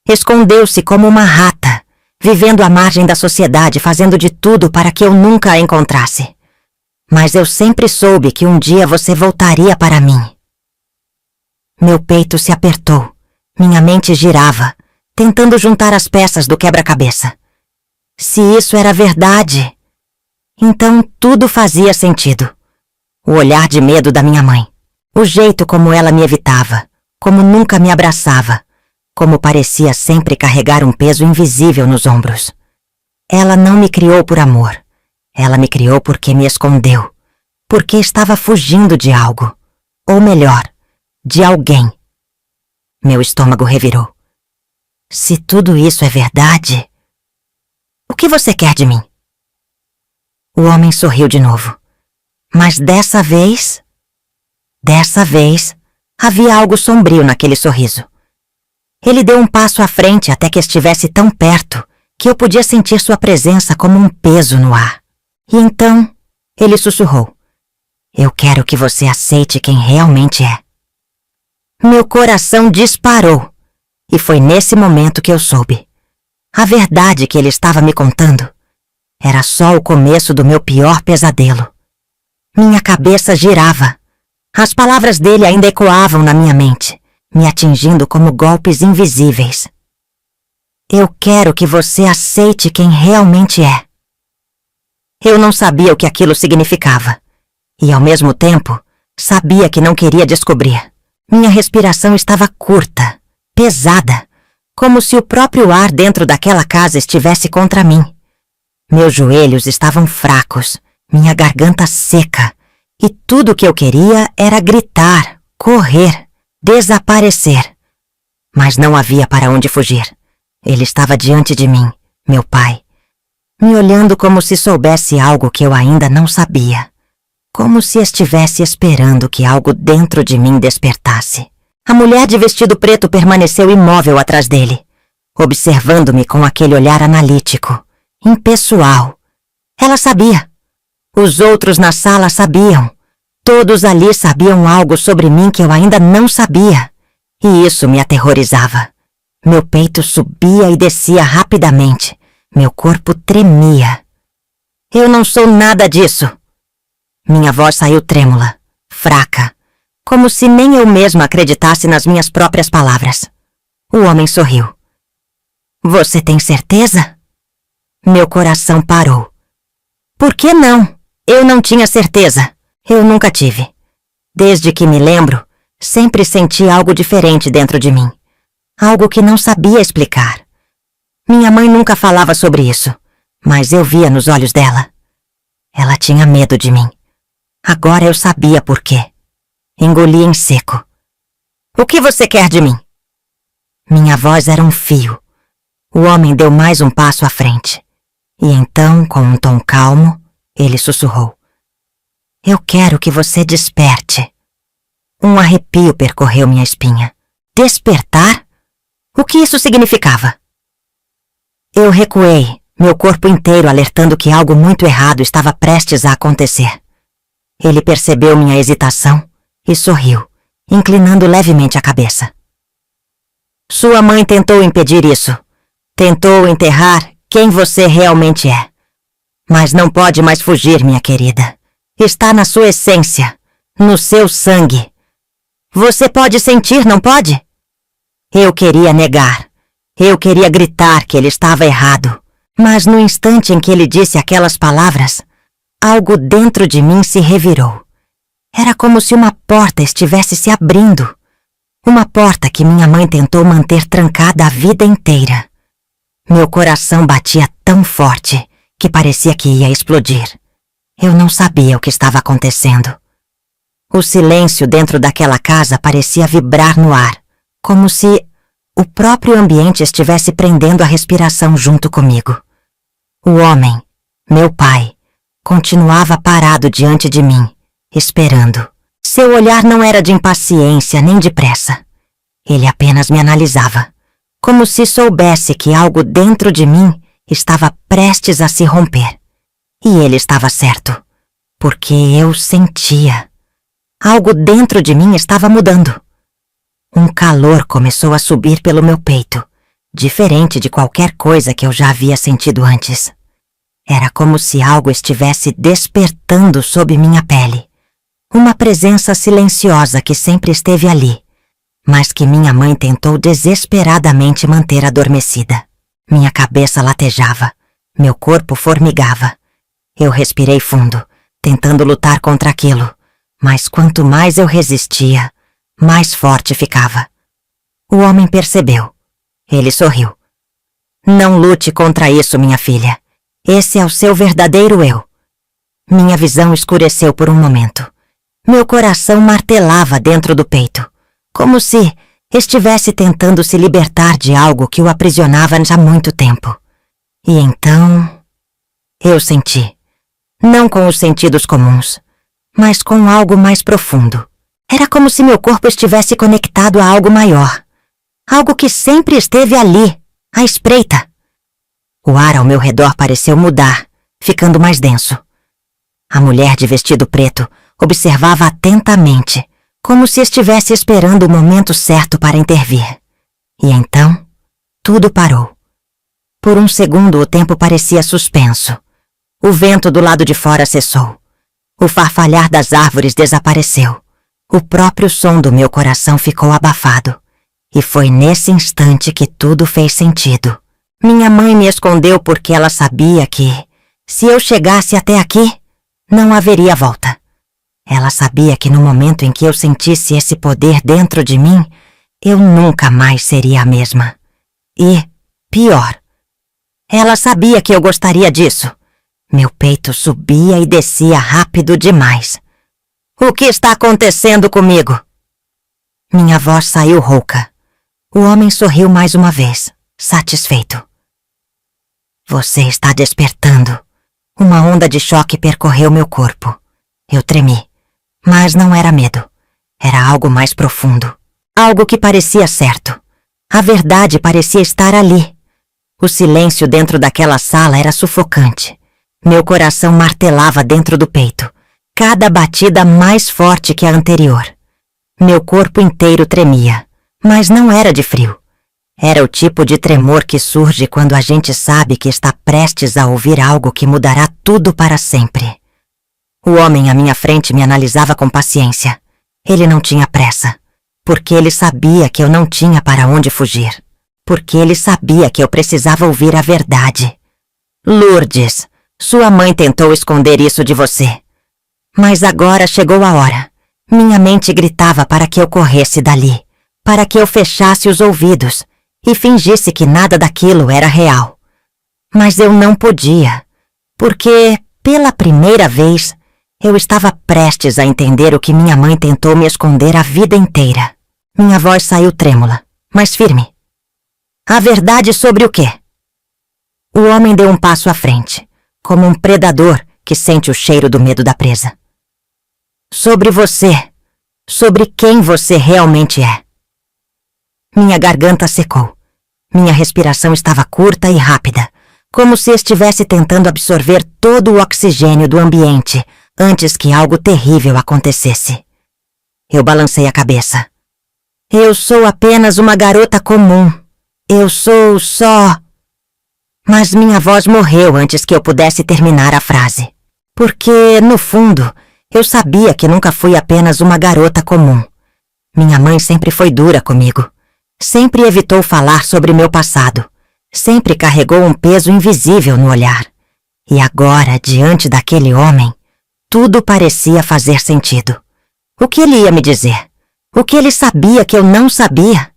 Escondeu-se como uma rata, vivendo à margem da sociedade, fazendo de tudo para que eu nunca a encontrasse. Mas eu sempre soube que um dia você voltaria para mim. Meu peito se apertou, minha mente girava, tentando juntar as peças do quebra-cabeça. Se isso era verdade, então tudo fazia sentido. O olhar de medo da minha mãe, o jeito como ela me evitava, como nunca me abraçava, como parecia sempre carregar um peso invisível nos ombros. Ela não me criou por amor. Ela me criou porque me escondeu, porque estava fugindo de algo, ou melhor, de alguém. Meu estômago revirou. Se tudo isso é verdade, o que você quer de mim? O homem sorriu de novo. Mas dessa vez, havia algo sombrio naquele sorriso. Ele deu um passo à frente até que estivesse tão perto que eu podia sentir sua presença como um peso no ar. E então, ele sussurrou. Eu quero que você aceite quem realmente é. Meu coração disparou. E foi nesse momento que eu soube. A verdade que ele estava me contando era só o começo do meu pior pesadelo. Minha cabeça girava. As palavras dele ainda ecoavam na minha mente, me atingindo como golpes invisíveis. Eu quero que você aceite quem realmente é. Eu não sabia o que aquilo significava. E, ao mesmo tempo, sabia que não queria descobrir. Minha respiração estava curta, pesada, como se o próprio ar dentro daquela casa estivesse contra mim. Meus joelhos estavam fracos, minha garganta seca, e tudo o que eu queria era gritar, correr, desaparecer. Mas não havia para onde fugir. Ele estava diante de mim, meu pai, me olhando como se soubesse algo que eu ainda não sabia. Como se estivesse esperando que algo dentro de mim despertasse. A mulher de vestido preto permaneceu imóvel atrás dele, observando-me com aquele olhar analítico, impessoal. Ela sabia. Os outros na sala sabiam. Todos ali sabiam algo sobre mim que eu ainda não sabia. E isso me aterrorizava. Meu peito subia e descia rapidamente. Meu corpo tremia. Eu não sou nada disso. Minha voz saiu trêmula, fraca, como se nem eu mesma acreditasse nas minhas próprias palavras. O homem sorriu. Você tem certeza? Meu coração parou. Por que não? Eu não tinha certeza. Eu nunca tive. Desde que me lembro, sempre senti algo diferente dentro de mim. Algo que não sabia explicar. Minha mãe nunca falava sobre isso, mas eu via nos olhos dela. Ela tinha medo de mim. Agora eu sabia por quê. Engoli em seco. O que você quer de mim? Minha voz era um fio. O homem deu mais um passo à frente. E então, com um tom calmo, ele sussurrou. Eu quero que você desperte. Um arrepio percorreu minha espinha. Despertar? O que isso significava? Eu recuei, meu corpo inteiro alertando que algo muito errado estava prestes a acontecer. Ele percebeu minha hesitação e sorriu, inclinando levemente a cabeça. Sua mãe tentou impedir isso. Tentou enterrar quem você realmente é. Mas não pode mais fugir, minha querida. Está na sua essência, no seu sangue. Você pode sentir, não pode? Eu queria negar. Eu queria gritar que ele estava errado. Mas no instante em que ele disse aquelas palavras, algo dentro de mim se revirou. Era como se uma porta estivesse se abrindo. Uma porta que minha mãe tentou manter trancada a vida inteira. Meu coração batia tão forte que parecia que ia explodir. Eu não sabia o que estava acontecendo. O silêncio dentro daquela casa parecia vibrar no ar, como se o próprio ambiente estivesse prendendo a respiração junto comigo. O homem, meu pai, continuava parado diante de mim, esperando. Seu olhar não era de impaciência nem de pressa. Ele apenas me analisava, como se soubesse que algo dentro de mim estava prestes a se romper. E ele estava certo, porque eu sentia. Algo dentro de mim estava mudando. Um calor começou a subir pelo meu peito, diferente de qualquer coisa que eu já havia sentido antes. Era como se algo estivesse despertando sob minha pele. Uma presença silenciosa que sempre esteve ali, mas que minha mãe tentou desesperadamente manter adormecida. Minha cabeça latejava, meu corpo formigava. Eu respirei fundo, tentando lutar contra aquilo, mas quanto mais eu resistia, mais forte ficava. O homem percebeu. Ele sorriu. Não lute contra isso, minha filha. Esse é o seu verdadeiro eu. Minha visão escureceu por um momento. Meu coração martelava dentro do peito, como se estivesse tentando se libertar de algo que o aprisionava já há muito tempo. E então, eu senti. Não com os sentidos comuns, mas com algo mais profundo. Era como se meu corpo estivesse conectado a algo maior. Algo que sempre esteve ali, à espreita. O ar ao meu redor pareceu mudar, ficando mais denso. A mulher de vestido preto observava atentamente, como se estivesse esperando o momento certo para intervir. E então, tudo parou. Por um segundo o tempo parecia suspenso. O vento do lado de fora cessou. O farfalhar das árvores desapareceu. O próprio som do meu coração ficou abafado. E foi nesse instante que tudo fez sentido. Minha mãe me escondeu porque ela sabia que, se eu chegasse até aqui, não haveria volta. Ela sabia que no momento em que eu sentisse esse poder dentro de mim, eu nunca mais seria a mesma. E, pior, ela sabia que eu gostaria disso. Meu peito subia e descia rápido demais. O que está acontecendo comigo? Minha voz saiu rouca. O homem sorriu mais uma vez, satisfeito. Você está despertando. Uma onda de choque percorreu meu corpo. Eu tremi, mas não era medo. Era algo mais profundo. Algo que parecia certo. A verdade parecia estar ali. O silêncio dentro daquela sala era sufocante. Meu coração martelava dentro do peito, cada batida mais forte que a anterior. Meu corpo inteiro tremia, mas não era de frio. Era o tipo de tremor que surge quando a gente sabe que está prestes a ouvir algo que mudará tudo para sempre. O homem à minha frente me analisava com paciência. Ele não tinha pressa, porque ele sabia que eu não tinha para onde fugir. Porque ele sabia que eu precisava ouvir a verdade. Lourdes, sua mãe tentou esconder isso de você. Mas agora chegou a hora. Minha mente gritava para que eu corresse dali, para que eu fechasse os ouvidos e fingisse que nada daquilo era real. Mas eu não podia, porque, pela primeira vez, eu estava prestes a entender o que minha mãe tentou me esconder a vida inteira. Minha voz saiu trêmula, mas firme. A verdade sobre o quê? O homem deu um passo à frente, como um predador que sente o cheiro do medo da presa. Sobre você, sobre quem você realmente é. Minha garganta secou. Minha respiração estava curta e rápida, como se estivesse tentando absorver todo o oxigênio do ambiente antes que algo terrível acontecesse. Eu balancei a cabeça. Eu sou apenas uma garota comum. Eu sou só... Mas minha voz morreu antes que eu pudesse terminar a frase. Porque, no fundo, eu sabia que nunca fui apenas uma garota comum. Minha mãe sempre foi dura comigo. Sempre evitou falar sobre meu passado. Sempre carregou um peso invisível no olhar. E agora, diante daquele homem, tudo parecia fazer sentido. O que ele ia me dizer? O que ele sabia que eu não sabia?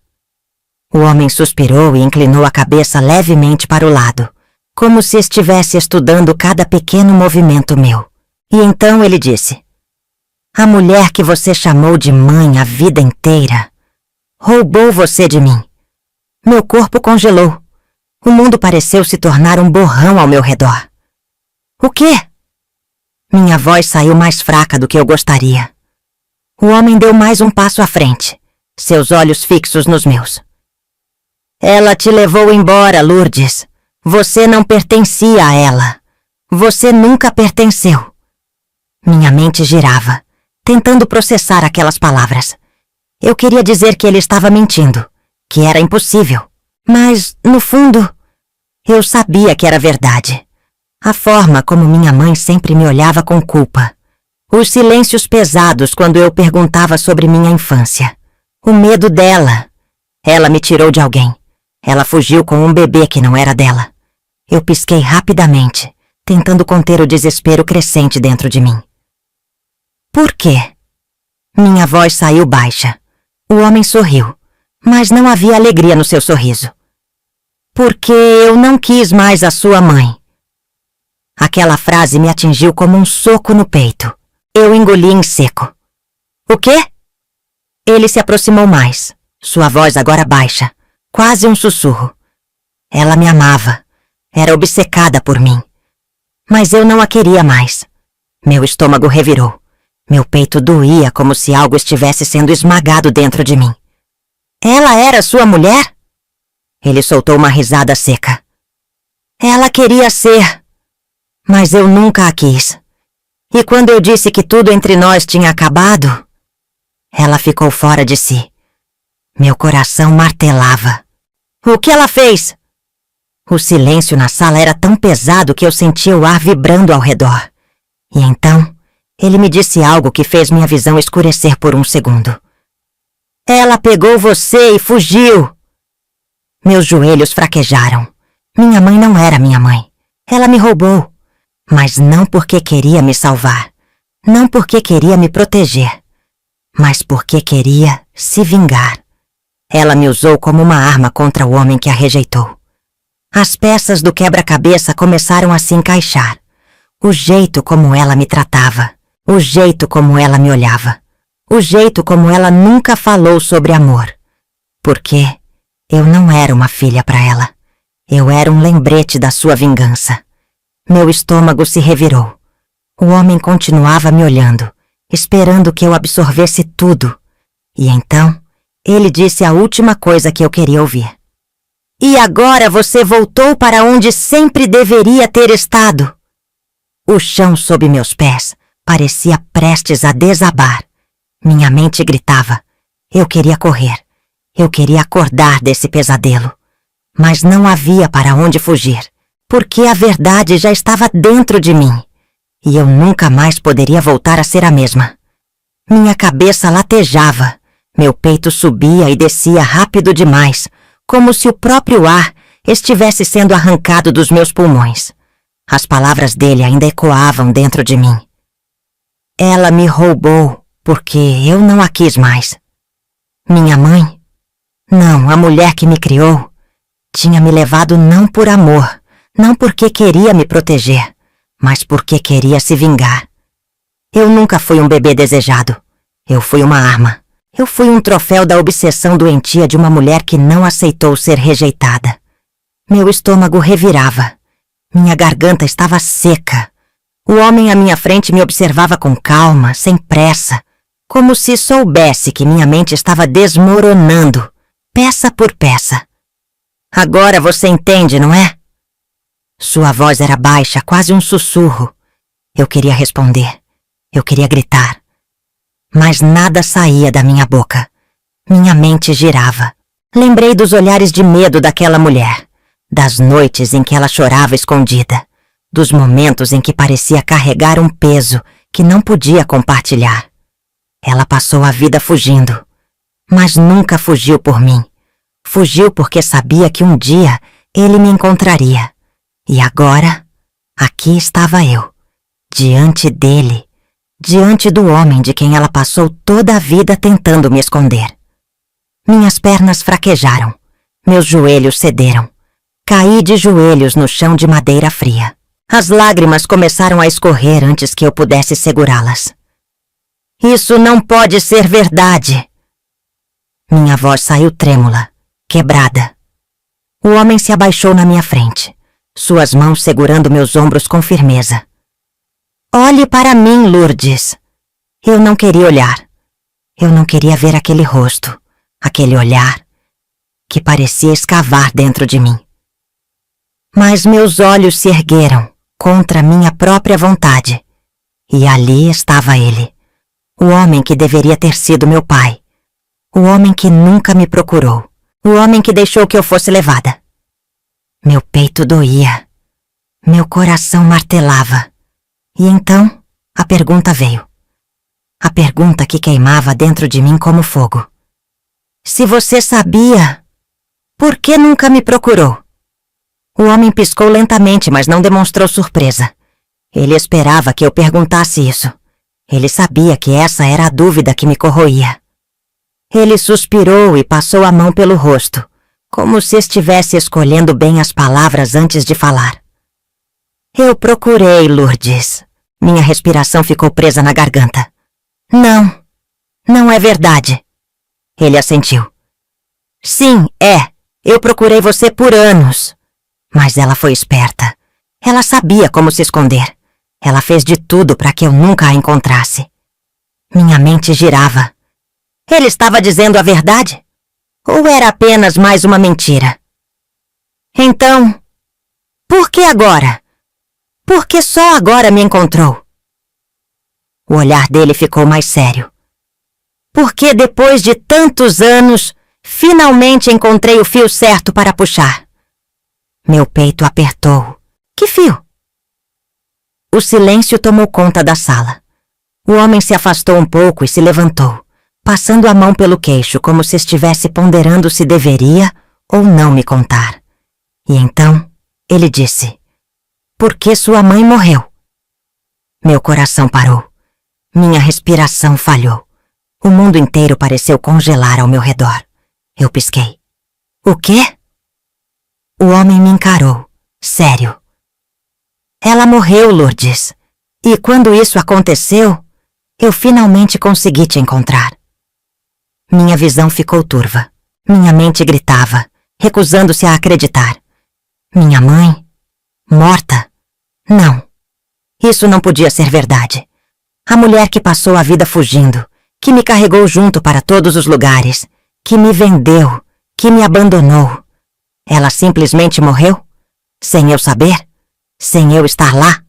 O homem suspirou e inclinou a cabeça levemente para o lado, como se estivesse estudando cada pequeno movimento meu. E então ele disse: a mulher que você chamou de mãe a vida inteira roubou você de mim. Meu corpo congelou. O mundo pareceu se tornar um borrão ao meu redor. O quê? Minha voz saiu mais fraca do que eu gostaria. O homem deu mais um passo à frente, seus olhos fixos nos meus. Ela te levou embora, Lourdes. Você não pertencia a ela. Você nunca pertenceu. Minha mente girava, tentando processar aquelas palavras. Eu queria dizer que ele estava mentindo, que era impossível. Mas, no fundo, eu sabia que era verdade. A forma como minha mãe sempre me olhava com culpa. Os silêncios pesados quando eu perguntava sobre minha infância. O medo dela. Ela me tirou de alguém. Ela fugiu com um bebê que não era dela. Eu pisquei rapidamente, tentando conter o desespero crescente dentro de mim. Por quê? Minha voz saiu baixa. O homem sorriu, mas não havia alegria no seu sorriso. Porque eu não quis mais a sua mãe. Aquela frase me atingiu como um soco no peito. Eu engoli em seco. O quê? Ele se aproximou mais, sua voz agora baixa, quase um sussurro. Ela me amava, era obcecada por mim. Mas eu não a queria mais. Meu estômago revirou. Meu peito doía como se algo estivesse sendo esmagado dentro de mim. Ela era sua mulher? Ele soltou uma risada seca. Ela queria ser, mas eu nunca a quis. E quando eu disse que tudo entre nós tinha acabado, ela ficou fora de si. Meu coração martelava. O que ela fez? O silêncio na sala era tão pesado que eu sentia o ar vibrando ao redor. E então, ele me disse algo que fez minha visão escurecer por um segundo. Ela pegou você e fugiu. Meus joelhos fraquejaram. Minha mãe não era minha mãe. Ela me roubou. Mas não porque queria me salvar. Não porque queria me proteger. Mas porque queria se vingar. Ela me usou como uma arma contra o homem que a rejeitou. As peças do quebra-cabeça começaram a se encaixar. O jeito como ela me tratava. O jeito como ela me olhava. O jeito como ela nunca falou sobre amor. Porque eu não era uma filha para ela. Eu era um lembrete da sua vingança. Meu estômago se revirou. O homem continuava me olhando, esperando que eu absorvesse tudo. E então, ele disse a última coisa que eu queria ouvir. E agora você voltou para onde sempre deveria ter estado. O chão sob meus pés parecia prestes a desabar. Minha mente gritava. Eu queria correr. Eu queria acordar desse pesadelo. Mas não havia para onde fugir, porque a verdade já estava dentro de mim. E eu nunca mais poderia voltar a ser a mesma. Minha cabeça latejava. Meu peito subia e descia rápido demais, como se o próprio ar estivesse sendo arrancado dos meus pulmões. As palavras dele ainda ecoavam dentro de mim. Ela me roubou porque eu não a quis mais. Minha mãe? Não, a mulher que me criou tinha me levado não por amor, não porque queria me proteger, mas porque queria se vingar. Eu nunca fui um bebê desejado. Eu fui uma arma. Eu fui um troféu da obsessão doentia de uma mulher que não aceitou ser rejeitada. Meu estômago revirava. Minha garganta estava seca. O homem à minha frente me observava com calma, sem pressa, como se soubesse que minha mente estava desmoronando, peça por peça. Agora você entende, não é? Sua voz era baixa, quase um sussurro. Eu queria responder. Eu queria gritar. Mas nada saía da minha boca. Minha mente girava. Lembrei dos olhares de medo daquela mulher, das noites em que ela chorava escondida, dos momentos em que parecia carregar um peso que não podia compartilhar. Ela passou a vida fugindo, mas nunca fugiu por mim. Fugiu porque sabia que um dia ele me encontraria. E agora, aqui estava eu, diante dele, diante do homem de quem ela passou toda a vida tentando me esconder. Minhas pernas fraquejaram, meus joelhos cederam. Caí de joelhos no chão de madeira fria. As lágrimas começaram a escorrer antes que eu pudesse segurá-las. Isso não pode ser verdade! Minha voz saiu trêmula, quebrada. O homem se abaixou na minha frente, suas mãos segurando meus ombros com firmeza. Olhe para mim, Lourdes. Eu não queria olhar. Eu não queria ver aquele rosto, aquele olhar que parecia escavar dentro de mim. Mas meus olhos se ergueram contra minha própria vontade, e ali estava ele, o homem que deveria ter sido meu pai, o homem que nunca me procurou, o homem que deixou que eu fosse levada. Meu peito doía, meu coração martelava, e então a pergunta veio. A pergunta que queimava dentro de mim como fogo. Se você sabia, por que nunca me procurou? O homem piscou lentamente, mas não demonstrou surpresa. Ele esperava que eu perguntasse isso. Ele sabia que essa era a dúvida que me corroía. Ele suspirou e passou a mão pelo rosto, como se estivesse escolhendo bem as palavras antes de falar. Eu procurei, Lourdes. Minha respiração ficou presa na garganta. Não, não é verdade. Ele assentiu. Sim, é. Eu procurei você por anos. Mas ela foi esperta. Ela sabia como se esconder. Ela fez de tudo para que eu nunca a encontrasse. Minha mente girava. Ele estava dizendo a verdade? Ou era apenas mais uma mentira? Então, por que agora? Por que só agora me encontrou? O olhar dele ficou mais sério. Porque depois de tantos anos, finalmente encontrei o fio certo para puxar. Meu peito apertou. Que fio? O silêncio tomou conta da sala. O homem se afastou um pouco e se levantou, passando a mão pelo queixo como se estivesse ponderando se deveria ou não me contar. E então, ele disse, por que sua mãe morreu? Meu coração parou. Minha respiração falhou. O mundo inteiro pareceu congelar ao meu redor. Eu pisquei. O quê? O homem me encarou, sério. Ela morreu, Lourdes. E quando isso aconteceu, eu finalmente consegui te encontrar. Minha visão ficou turva. Minha mente gritava, recusando-se a acreditar. Minha mãe? Morta? Não. Isso não podia ser verdade. A mulher que passou a vida fugindo, que me carregou junto para todos os lugares, que me vendeu, que me abandonou. Ela simplesmente morreu? Sem eu saber? Sem eu estar lá?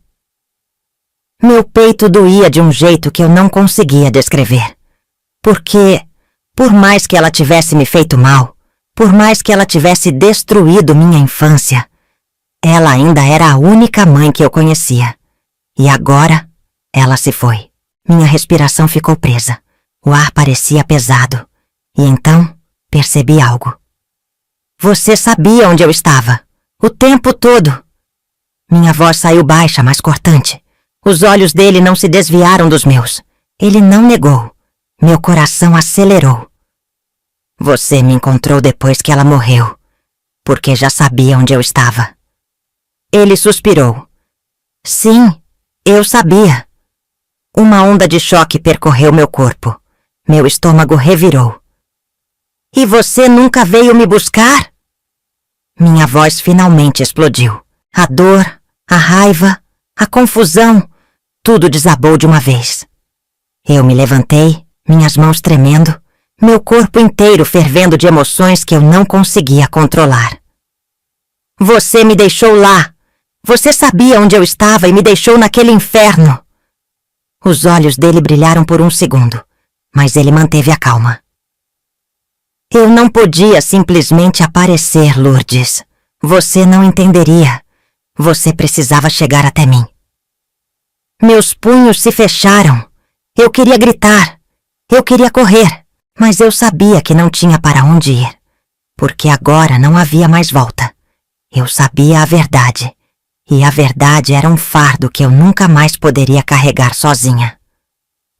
Meu peito doía de um jeito que eu não conseguia descrever. Porque, por mais que ela tivesse me feito mal, por mais que ela tivesse destruído minha infância, ela ainda era a única mãe que eu conhecia. E agora, ela se foi. Minha respiração ficou presa. O ar parecia pesado. E então, percebi algo. Você sabia onde eu estava. O tempo todo. Minha voz saiu baixa, mas cortante. Os olhos dele não se desviaram dos meus. Ele não negou. Meu coração acelerou. Você me encontrou depois que ela morreu, porque já sabia onde eu estava. Ele suspirou. Sim, eu sabia. Uma onda de choque percorreu meu corpo. Meu estômago revirou. E você nunca veio me buscar? Minha voz finalmente explodiu. A dor, a raiva, a confusão, tudo desabou de uma vez. Eu me levantei, minhas mãos tremendo, meu corpo inteiro fervendo de emoções que eu não conseguia controlar. Você me deixou lá. Você sabia onde eu estava e me deixou naquele inferno. Os olhos dele brilharam por um segundo, mas ele manteve a calma. Eu não podia simplesmente aparecer, Lourdes. Você não entenderia. Você precisava chegar até mim. Meus punhos se fecharam. Eu queria gritar. Eu queria correr. Mas eu sabia que não tinha para onde ir. Porque agora não havia mais volta. Eu sabia a verdade. E a verdade era um fardo que eu nunca mais poderia carregar sozinha.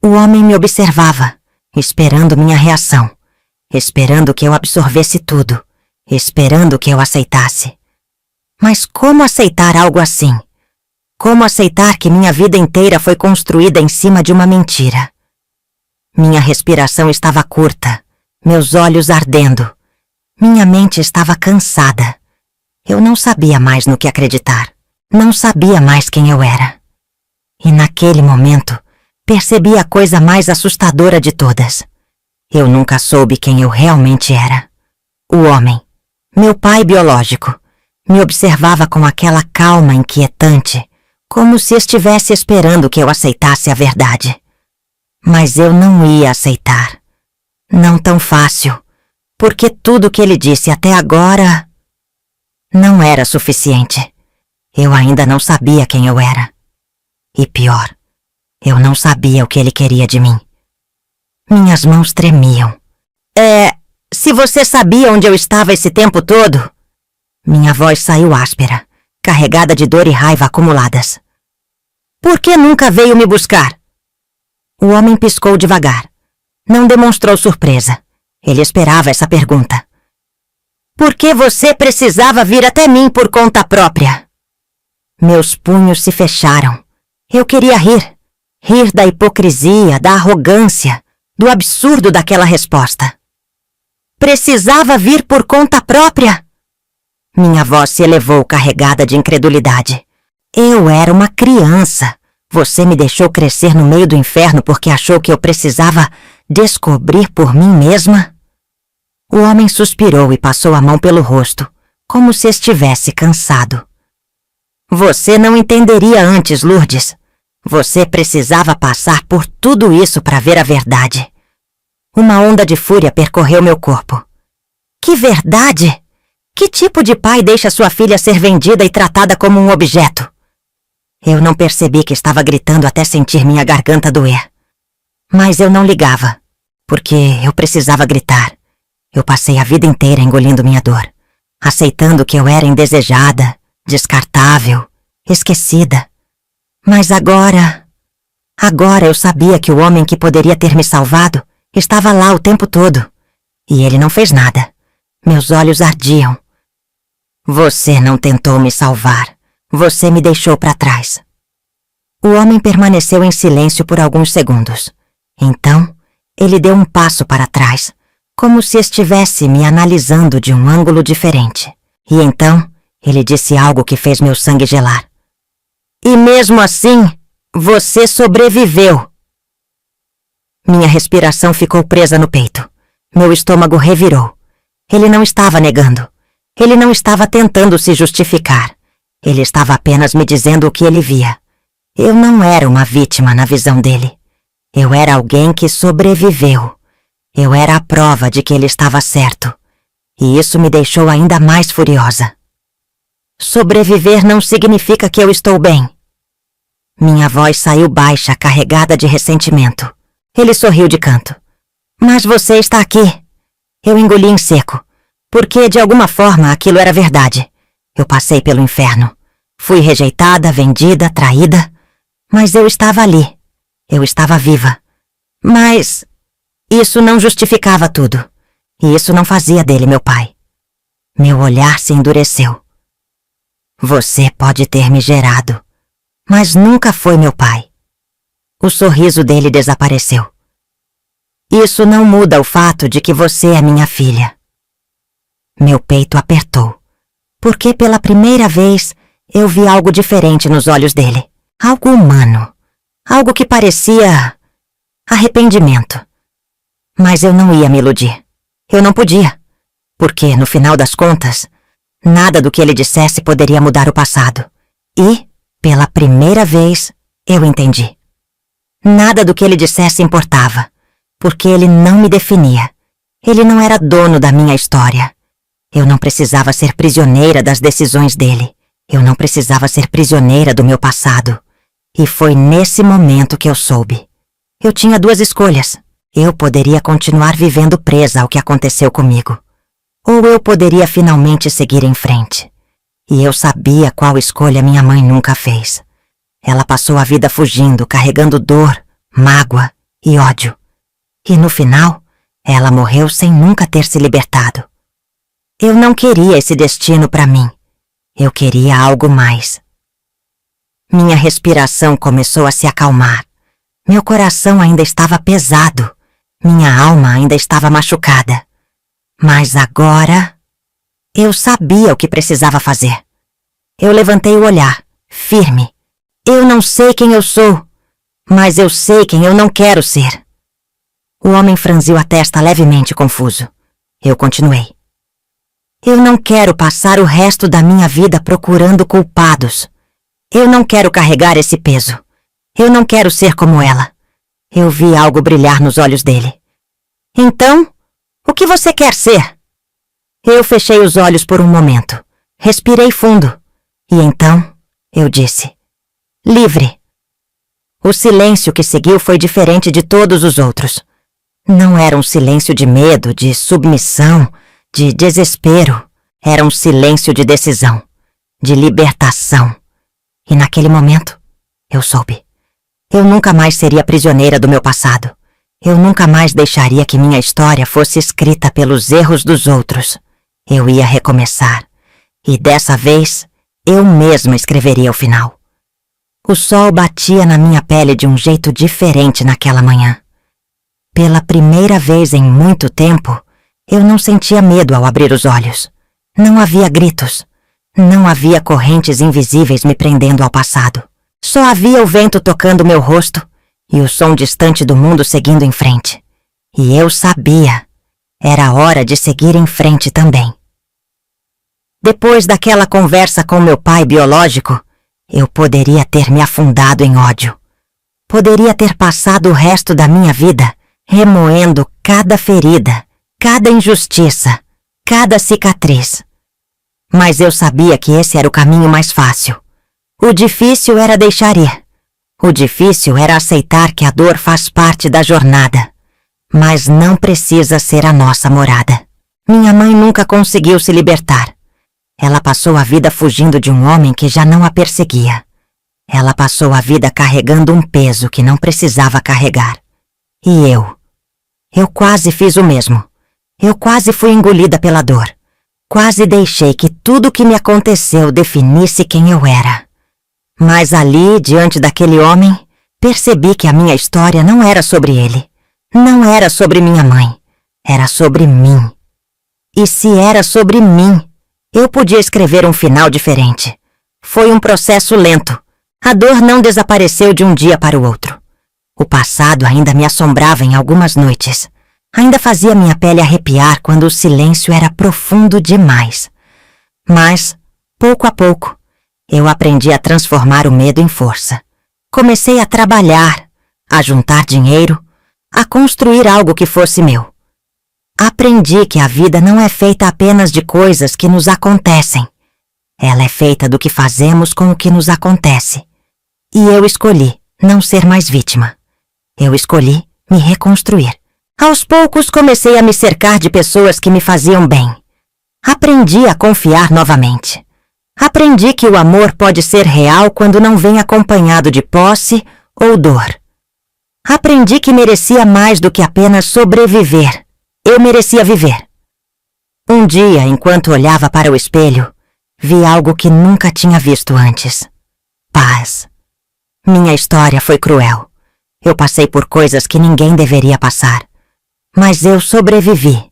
O homem me observava, esperando minha reação, esperando que eu absorvesse tudo, esperando que eu aceitasse. Mas como aceitar algo assim? Como aceitar que minha vida inteira foi construída em cima de uma mentira? Minha respiração estava curta, meus olhos ardendo. Minha mente estava cansada. Eu não sabia mais no que acreditar. Não sabia mais quem eu era. E naquele momento, percebi a coisa mais assustadora de todas. Eu nunca soube quem eu realmente era. O homem, meu pai biológico, me observava com aquela calma inquietante, como se estivesse esperando que eu aceitasse a verdade. Mas eu não ia aceitar. Não tão fácil, porque tudo que ele disse até agora não era suficiente. Eu ainda não sabia quem eu era. E pior, eu não sabia o que ele queria de mim. Minhas mãos tremiam. Se você sabia onde eu estava esse tempo todo? Minha voz saiu áspera, carregada de dor e raiva acumuladas. Por que nunca veio me buscar? O homem piscou devagar. Não demonstrou surpresa. Ele esperava essa pergunta. Por que você precisava vir até mim por conta própria? Meus punhos se fecharam. Eu queria rir. Rir da hipocrisia, da arrogância, do absurdo daquela resposta. Precisava vir por conta própria? Minha voz se elevou carregada de incredulidade. Eu era uma criança. Você me deixou crescer no meio do inferno porque achou que eu precisava descobrir por mim mesma? O homem suspirou e passou a mão pelo rosto, como se estivesse cansado. Você não entenderia antes, Lourdes. Você precisava passar por tudo isso para ver a verdade. Uma onda de fúria percorreu meu corpo. Que verdade? Que tipo de pai deixa sua filha ser vendida e tratada como um objeto? Eu não percebi que estava gritando até sentir minha garganta doer. Mas eu não ligava, porque eu precisava gritar. Eu passei a vida inteira engolindo minha dor, aceitando que eu era indesejada, descartável, esquecida. Mas agora eu sabia que o homem que poderia ter me salvado estava lá o tempo todo. E ele não fez nada. Meus olhos ardiam. Você não tentou me salvar. Você me deixou para trás. O homem permaneceu em silêncio por alguns segundos. Então, ele deu um passo para trás, como se estivesse me analisando de um ângulo diferente. E então, ele disse algo que fez meu sangue gelar. E mesmo assim, você sobreviveu. Minha respiração ficou presa no peito. Meu estômago revirou. Ele não estava negando. Ele não estava tentando se justificar. Ele estava apenas me dizendo o que ele via. Eu não era uma vítima na visão dele. Eu era alguém que sobreviveu. Eu era a prova de que ele estava certo. E isso me deixou ainda mais furiosa. Sobreviver não significa que eu estou bem. Minha voz saiu baixa, carregada de ressentimento. Ele sorriu de canto. Mas você está aqui. Eu engoli em seco, porque de alguma forma aquilo era verdade. Eu passei pelo inferno. Fui rejeitada, vendida, traída. Mas eu estava ali. Eu estava viva. Mas isso não justificava tudo. E isso não fazia dele meu pai. Meu olhar se endureceu. Você pode ter me gerado, mas nunca foi meu pai. O sorriso dele desapareceu. Isso não muda o fato de que você é minha filha. Meu peito apertou, porque pela primeira vez eu vi algo diferente nos olhos dele. Algo humano. Algo que parecia arrependimento. Mas eu não ia me iludir. Eu não podia. Porque, no final das contas, nada do que ele dissesse poderia mudar o passado. E, pela primeira vez, eu entendi. Nada do que ele dissesse importava, porque ele não me definia. Ele não era dono da minha história. Eu não precisava ser prisioneira das decisões dele. Eu não precisava ser prisioneira do meu passado. E foi nesse momento que eu soube. Eu tinha duas escolhas. Eu poderia continuar vivendo presa ao que aconteceu comigo. Ou eu poderia finalmente seguir em frente. E eu sabia qual escolha minha mãe nunca fez. Ela passou a vida fugindo, carregando dor, mágoa e ódio. E no final, ela morreu sem nunca ter se libertado. Eu não queria esse destino para mim. Eu queria algo mais. Minha respiração começou a se acalmar. Meu coração ainda estava pesado. Minha alma ainda estava machucada. Mas agora, eu sabia o que precisava fazer. Eu levantei o olhar, firme. Eu não sei quem eu sou, mas eu sei quem eu não quero ser. O homem franziu a testa levemente confuso. Eu continuei. Eu não quero passar o resto da minha vida procurando culpados. Eu não quero carregar esse peso. Eu não quero ser como ela. Eu vi algo brilhar nos olhos dele. Então, o que você quer ser? Eu fechei os olhos por um momento. Respirei fundo. E então, eu disse: livre. O silêncio que seguiu foi diferente de todos os outros. Não era um silêncio de medo, de submissão, de desespero. Era um silêncio de decisão, de libertação. E naquele momento, eu soube. Eu nunca mais seria prisioneira do meu passado. Eu nunca mais deixaria que minha história fosse escrita pelos erros dos outros. Eu ia recomeçar. E dessa vez, eu mesma escreveria o final. O sol batia na minha pele de um jeito diferente naquela manhã. Pela primeira vez em muito tempo, eu não sentia medo ao abrir os olhos. Não havia gritos. Não havia correntes invisíveis me prendendo ao passado. Só havia o vento tocando meu rosto e o som distante do mundo seguindo em frente. E eu sabia. Era hora de seguir em frente também. Depois daquela conversa com meu pai biológico, eu poderia ter me afundado em ódio. Poderia ter passado o resto da minha vida remoendo cada ferida, cada injustiça, cada cicatriz. Mas eu sabia que esse era o caminho mais fácil. O difícil era deixar ir. O difícil era aceitar que a dor faz parte da jornada, mas não precisa ser a nossa morada. Minha mãe nunca conseguiu se libertar. Ela passou a vida fugindo de um homem que já não a perseguia. Ela passou a vida carregando um peso que não precisava carregar. E eu quase fiz o mesmo. Eu quase fui engolida pela dor. Quase deixei que tudo o que me aconteceu definisse quem eu era. Mas ali, diante daquele homem, percebi que a minha história não era sobre ele. Não era sobre minha mãe. Era sobre mim. E se era sobre mim, eu podia escrever um final diferente. Foi um processo lento. A dor não desapareceu de um dia para o outro. O passado ainda me assombrava em algumas noites. Ainda fazia minha pele arrepiar quando o silêncio era profundo demais. Mas, pouco a pouco, eu aprendi a transformar o medo em força. Comecei a trabalhar, a juntar dinheiro, a construir algo que fosse meu. Aprendi que a vida não é feita apenas de coisas que nos acontecem. Ela é feita do que fazemos com o que nos acontece. E eu escolhi não ser mais vítima. Eu escolhi me reconstruir. Aos poucos comecei a me cercar de pessoas que me faziam bem. Aprendi a confiar novamente. Aprendi que o amor pode ser real quando não vem acompanhado de posse ou dor. Aprendi que merecia mais do que apenas sobreviver. Eu merecia viver. Um dia, enquanto olhava para o espelho, vi algo que nunca tinha visto antes. Paz. Minha história foi cruel. Eu passei por coisas que ninguém deveria passar. Mas eu sobrevivi.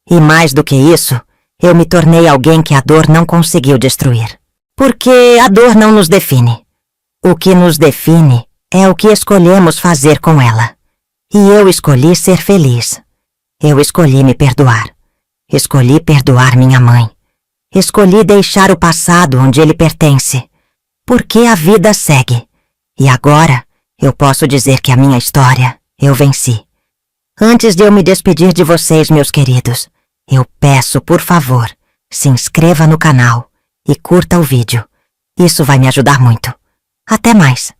E mais do que isso, eu me tornei alguém que a dor não conseguiu destruir. Porque a dor não nos define. O que nos define é o que escolhemos fazer com ela. E eu escolhi ser feliz. Eu escolhi me perdoar. Escolhi perdoar minha mãe. Escolhi deixar o passado onde ele pertence. Porque a vida segue. E agora, eu posso dizer que a minha história, eu venci. Antes de eu me despedir de vocês, meus queridos, eu peço, por favor, se inscreva no canal e curta o vídeo. Isso vai me ajudar muito. Até mais!